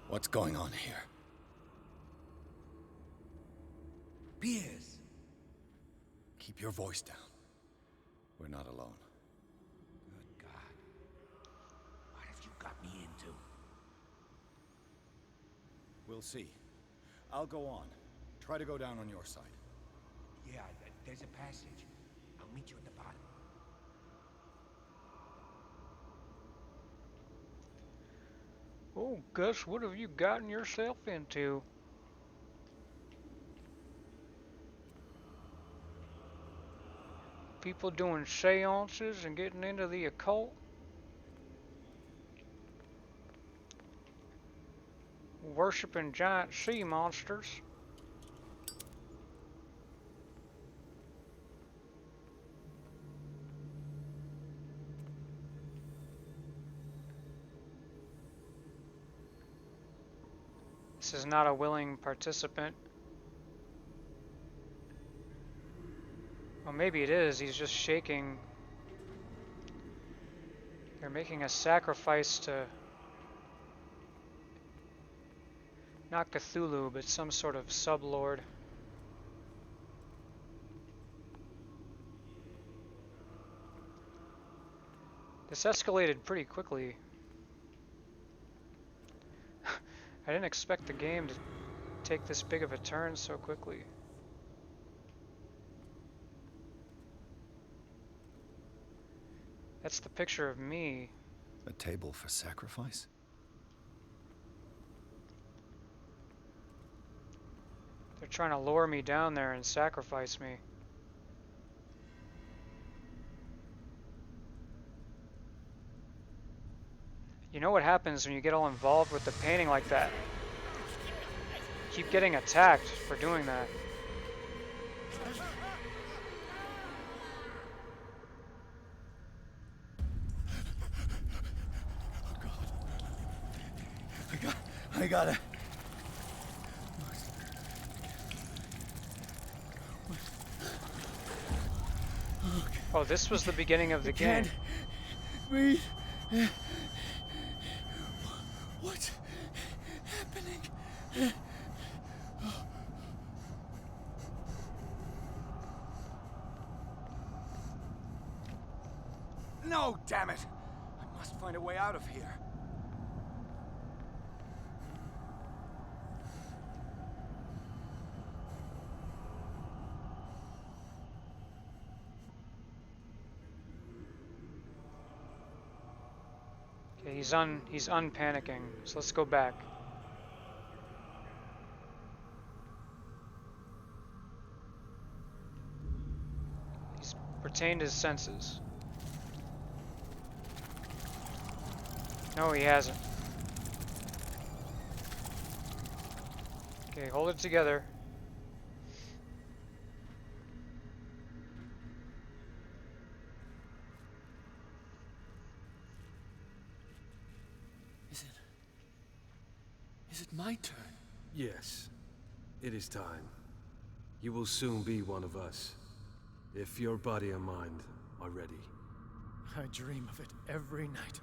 What's going on here? Piers! Keep your voice down. We're not alone. Good God. What have you got me into? We'll see. I'll go on. Try to go down on your side. Yeah, there's a passage. I'll meet you at the bottom. Oh, Gus, what have you gotten yourself into? People doing seances and getting into the occult? Worshipping giant sea monsters? This is not a willing participant. Well, maybe it is. He's just shaking. They're making a sacrifice to not Cthulhu, but some sort of sublord. This escalated pretty quickly. I didn't expect the game to take this big of a turn so quickly. That's the picture of me. A table for sacrifice? They're trying to lure me down there and sacrifice me. You know what happens when you get all involved with the painting like that? Keep getting attacked for doing that. I gotta. Oh, this was the beginning of the game. Can't breathe. What's happening? No, damn it! I must find a way out of here. Okay, he's unpanicking. So let's go back. He's retained his senses. No, he hasn't. Okay, hold it together. Is it my turn? Yes, it is time. You will soon be one of us, if your body and mind are ready. I dream of it every night.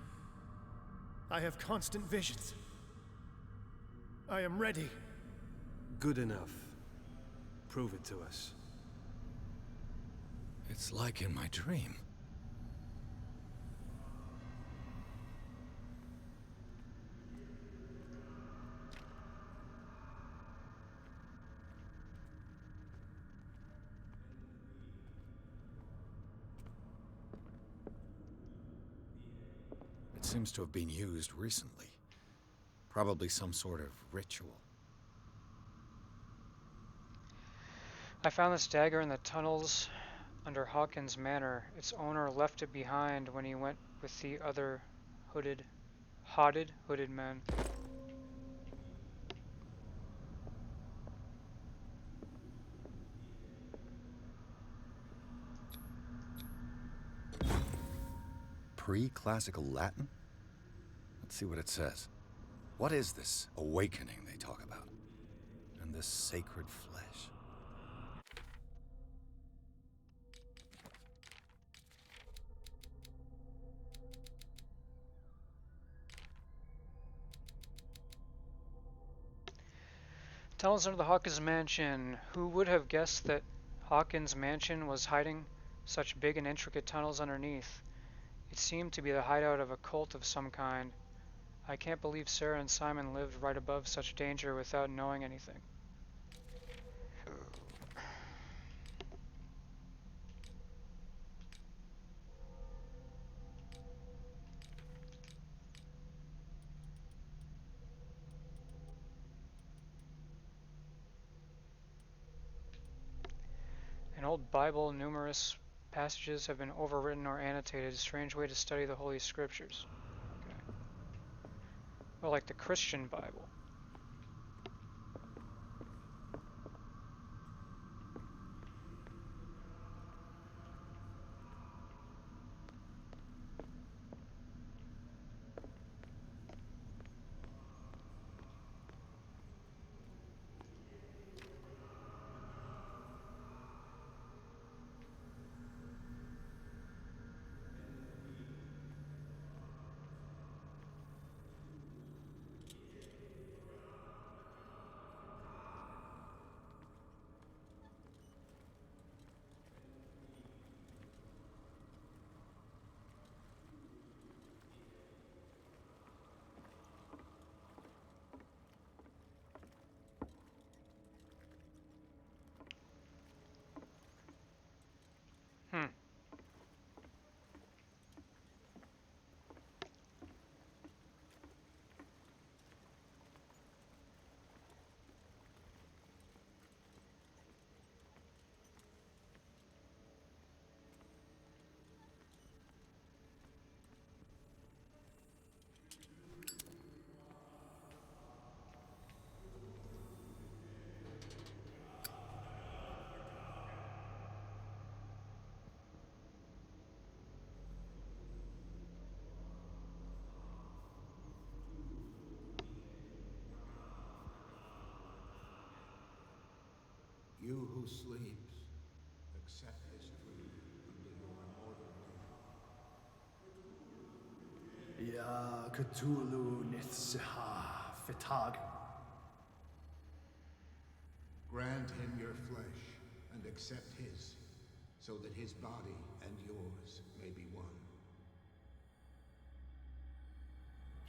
I have constant visions. I am ready. Good enough. Prove it to us. It's like in my dream. It seems to have been used recently. Probably some sort of ritual. I found this dagger in the tunnels under Hawkins Manor. Its owner left it behind when he went with the other hooded men. Pre-classical Latin? Let's see what it says. What is this awakening they talk about? And this sacred flesh? Tunnels under the Hawkins Mansion. Who would have guessed that Hawkins Mansion was hiding such big and intricate tunnels underneath? It seemed to be the hideout of a cult of some kind. I can't believe Sarah and Simon lived right above such danger without knowing anything. old Bible, numerous passages have been overwritten or annotated. A strange way to study the Holy Scriptures. Okay. Well, like the Christian Bible. Hmm. You who sleeps, accept this dream under your immortal name. Ya Cthulhu Nithsiha Fitag. Grant him your flesh and accept his, so that his body and yours may be one.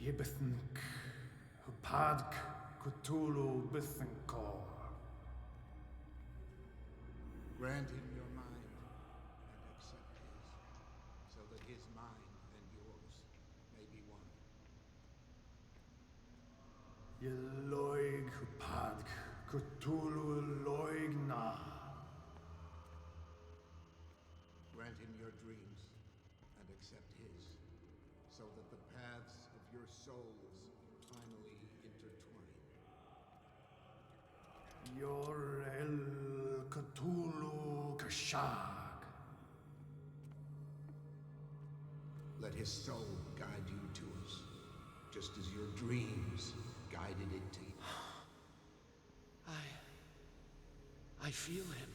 Yibithink Hupadk Cthulhu Bithinkor. Grant him your mind and accept his, so that his mind and yours may be one. Yeloig Hupadk Cthulhu Loigna. Grant him your dreams and accept his, so that the paths of your souls finally intertwine. Yorel Cthulhu Kashag. Let his soul guide you to us, just as your dreams guided it to you. I feel him.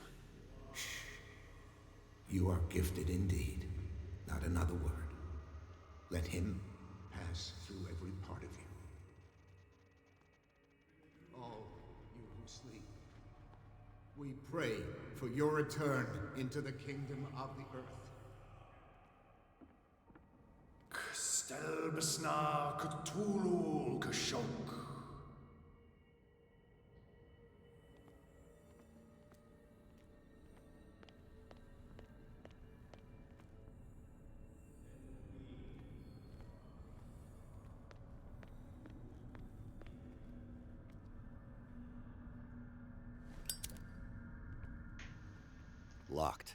You are gifted indeed, not another word. Let him pass through every part of you. All you who sleep, we pray for your return into the kingdom of the earth. Stelbisna Cthulhu Kashok. Locked.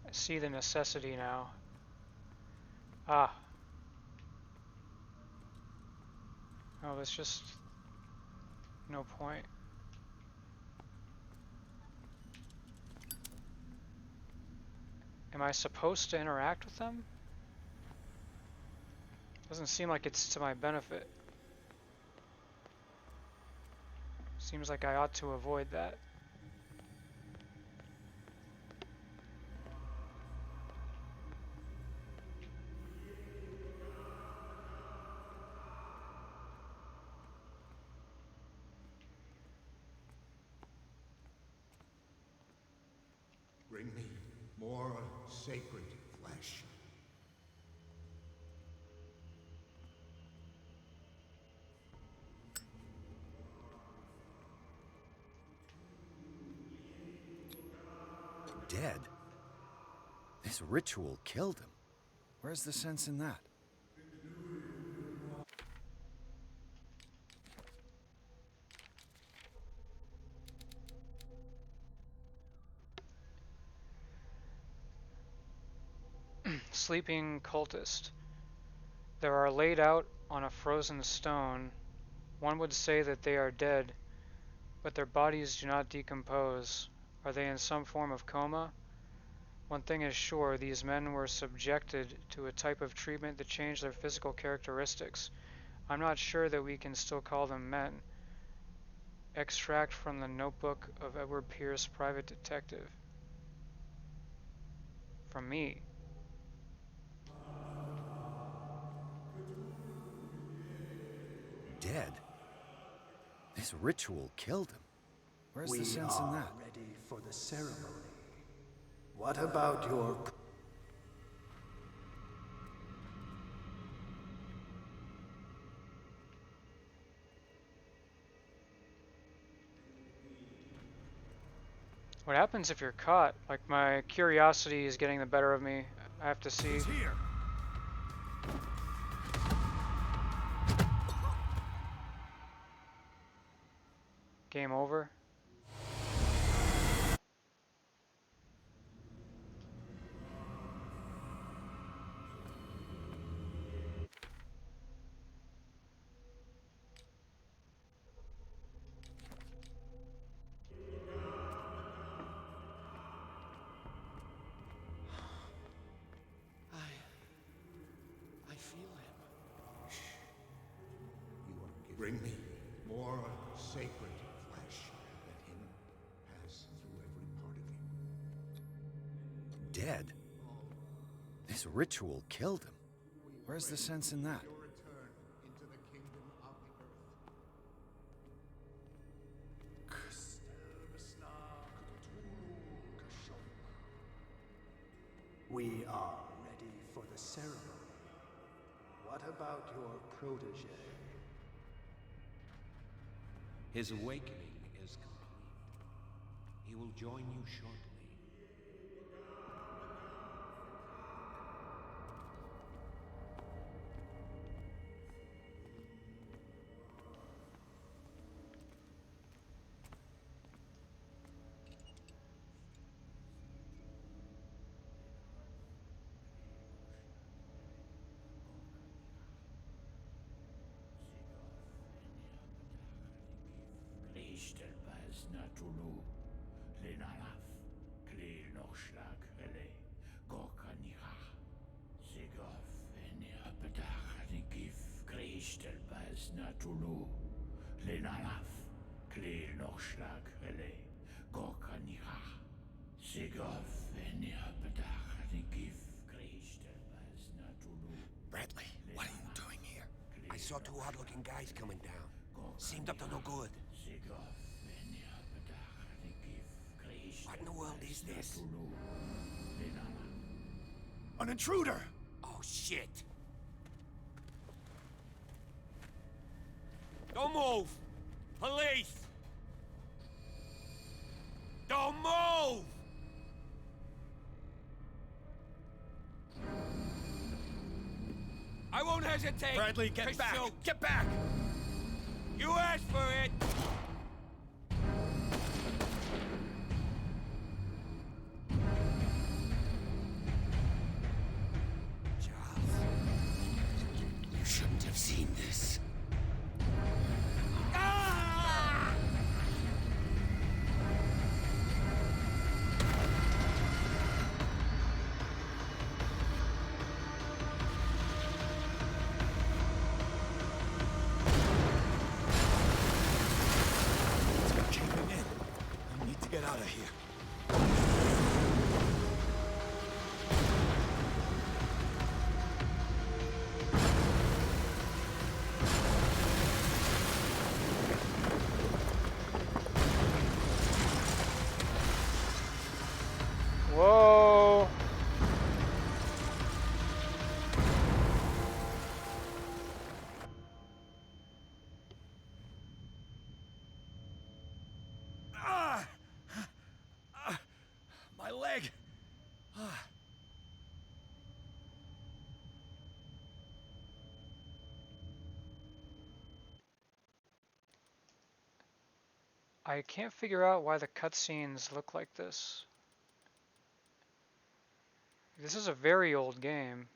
I see the necessity now. Ah. Oh, there's just no point. Am I supposed to interact with them? Doesn't seem like it's to my benefit. Seems like I ought to avoid that. Bring me more sacred flesh. Dead? This ritual killed him. Where's the sense in that? sleeping cultist. They are laid out on a frozen stone. One would say that they are dead, but their bodies do not decompose. Are they in some form of coma? One thing is sure, these men were subjected to a type of treatment that changed their physical characteristics. I'm not sure that we can still call them men. Extract from the notebook of Edward Pierce, private detective. From me. Dead? This ritual killed him. Where's the sense in that? We are ready for the ceremony. What about your... What happens if you're caught? Like, my curiosity is getting the better of me. I have to see. Who's here? Game over. I feel him. Bring me more sacred flesh. Let him pass through every part of you. Dead? This ritual killed him. Where's the sense in that? Your return into the kingdom of the We are ready for the ceremony. What about your protege? His awakening is complete. He will join you shortly. Bradley, what are you doing here? I saw two odd-looking guys coming down. Seemed up to no good. What in the world is this? An intruder! Oh, shit! Don't move! Police! Don't move! I won't hesitate! Bradley, get back! Shoot. Get back! You asked for it! Charles, you shouldn't have seen this. Ah! It's caving in. I need to get out of here. Whoa! My leg! I can't figure out why the cutscenes look like this. This is a very old game.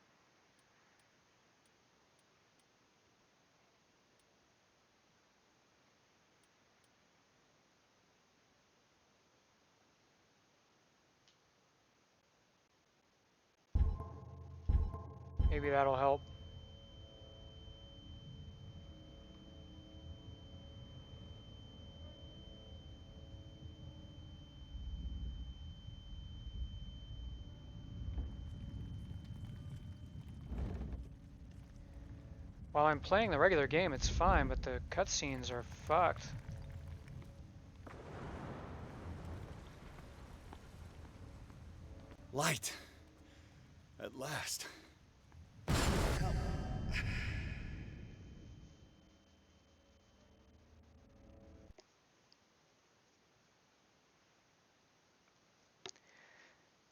Maybe that'll help. While I'm playing the regular game, it's fine, but the cutscenes are fucked. Light. At last.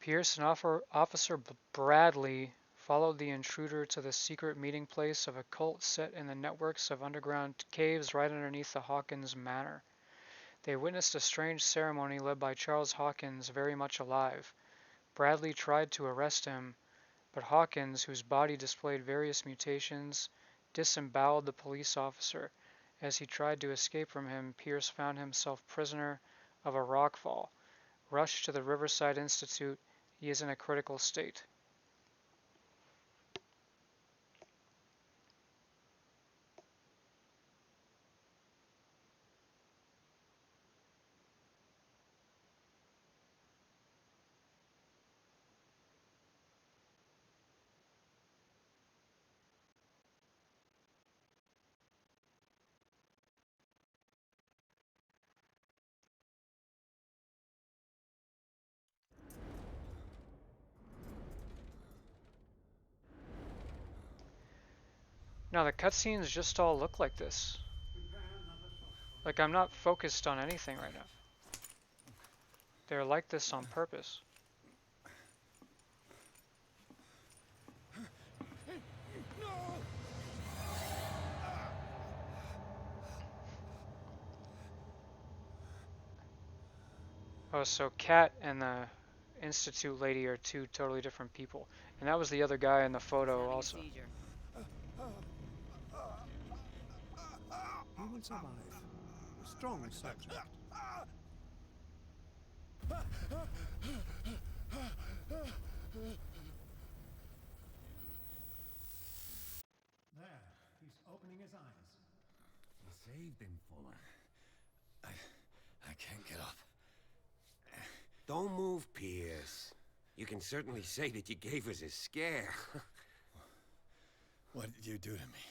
Pierce and Officer Bradley followed the intruder to the secret meeting place of a cult set in the networks of underground caves right underneath the Hawkins Manor. They witnessed a strange ceremony led by Charles Hawkins, very much alive. Bradley tried to arrest him, but Hawkins, whose body displayed various mutations, disemboweled the police officer. As he tried to escape from him, Pierce found himself prisoner of a rockfall. Rushed to the Riverside Institute, he is in a critical state. Now the cutscenes just all look like this. Like I'm not focused on anything right now. They're like this on purpose. Oh, so Kat and the Institute lady are two totally different people. And that was the other guy in the photo also. He will survive. A strong subject. There, he's opening his eyes. You saved him, Fuller. I can't get up. Don't move, Pierce. You can certainly say that you gave us a scare. What did you do to me?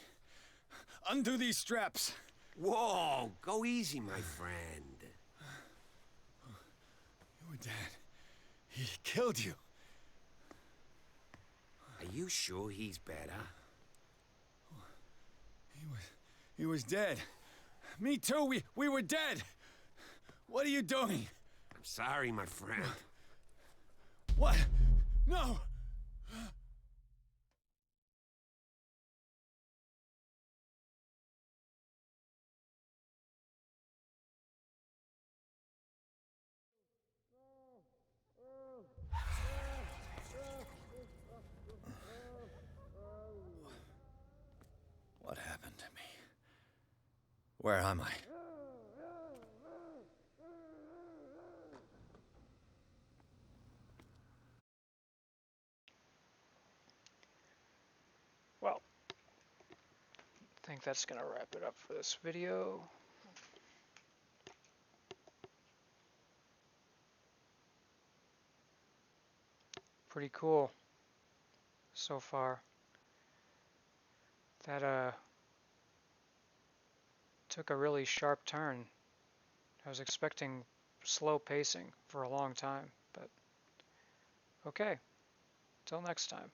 Undo these straps! Whoa, go easy, my friend. You were dead. He killed you. Are you sure he's better? He was dead. Me too, we were dead. What are you doing? I'm sorry, my friend. What? No! What happened to me? Where am I? Well, I think that's gonna wrap it up for this video. Pretty cool so far. That took a really sharp turn. I was expecting slow pacing for a long time, but okay. Till next time.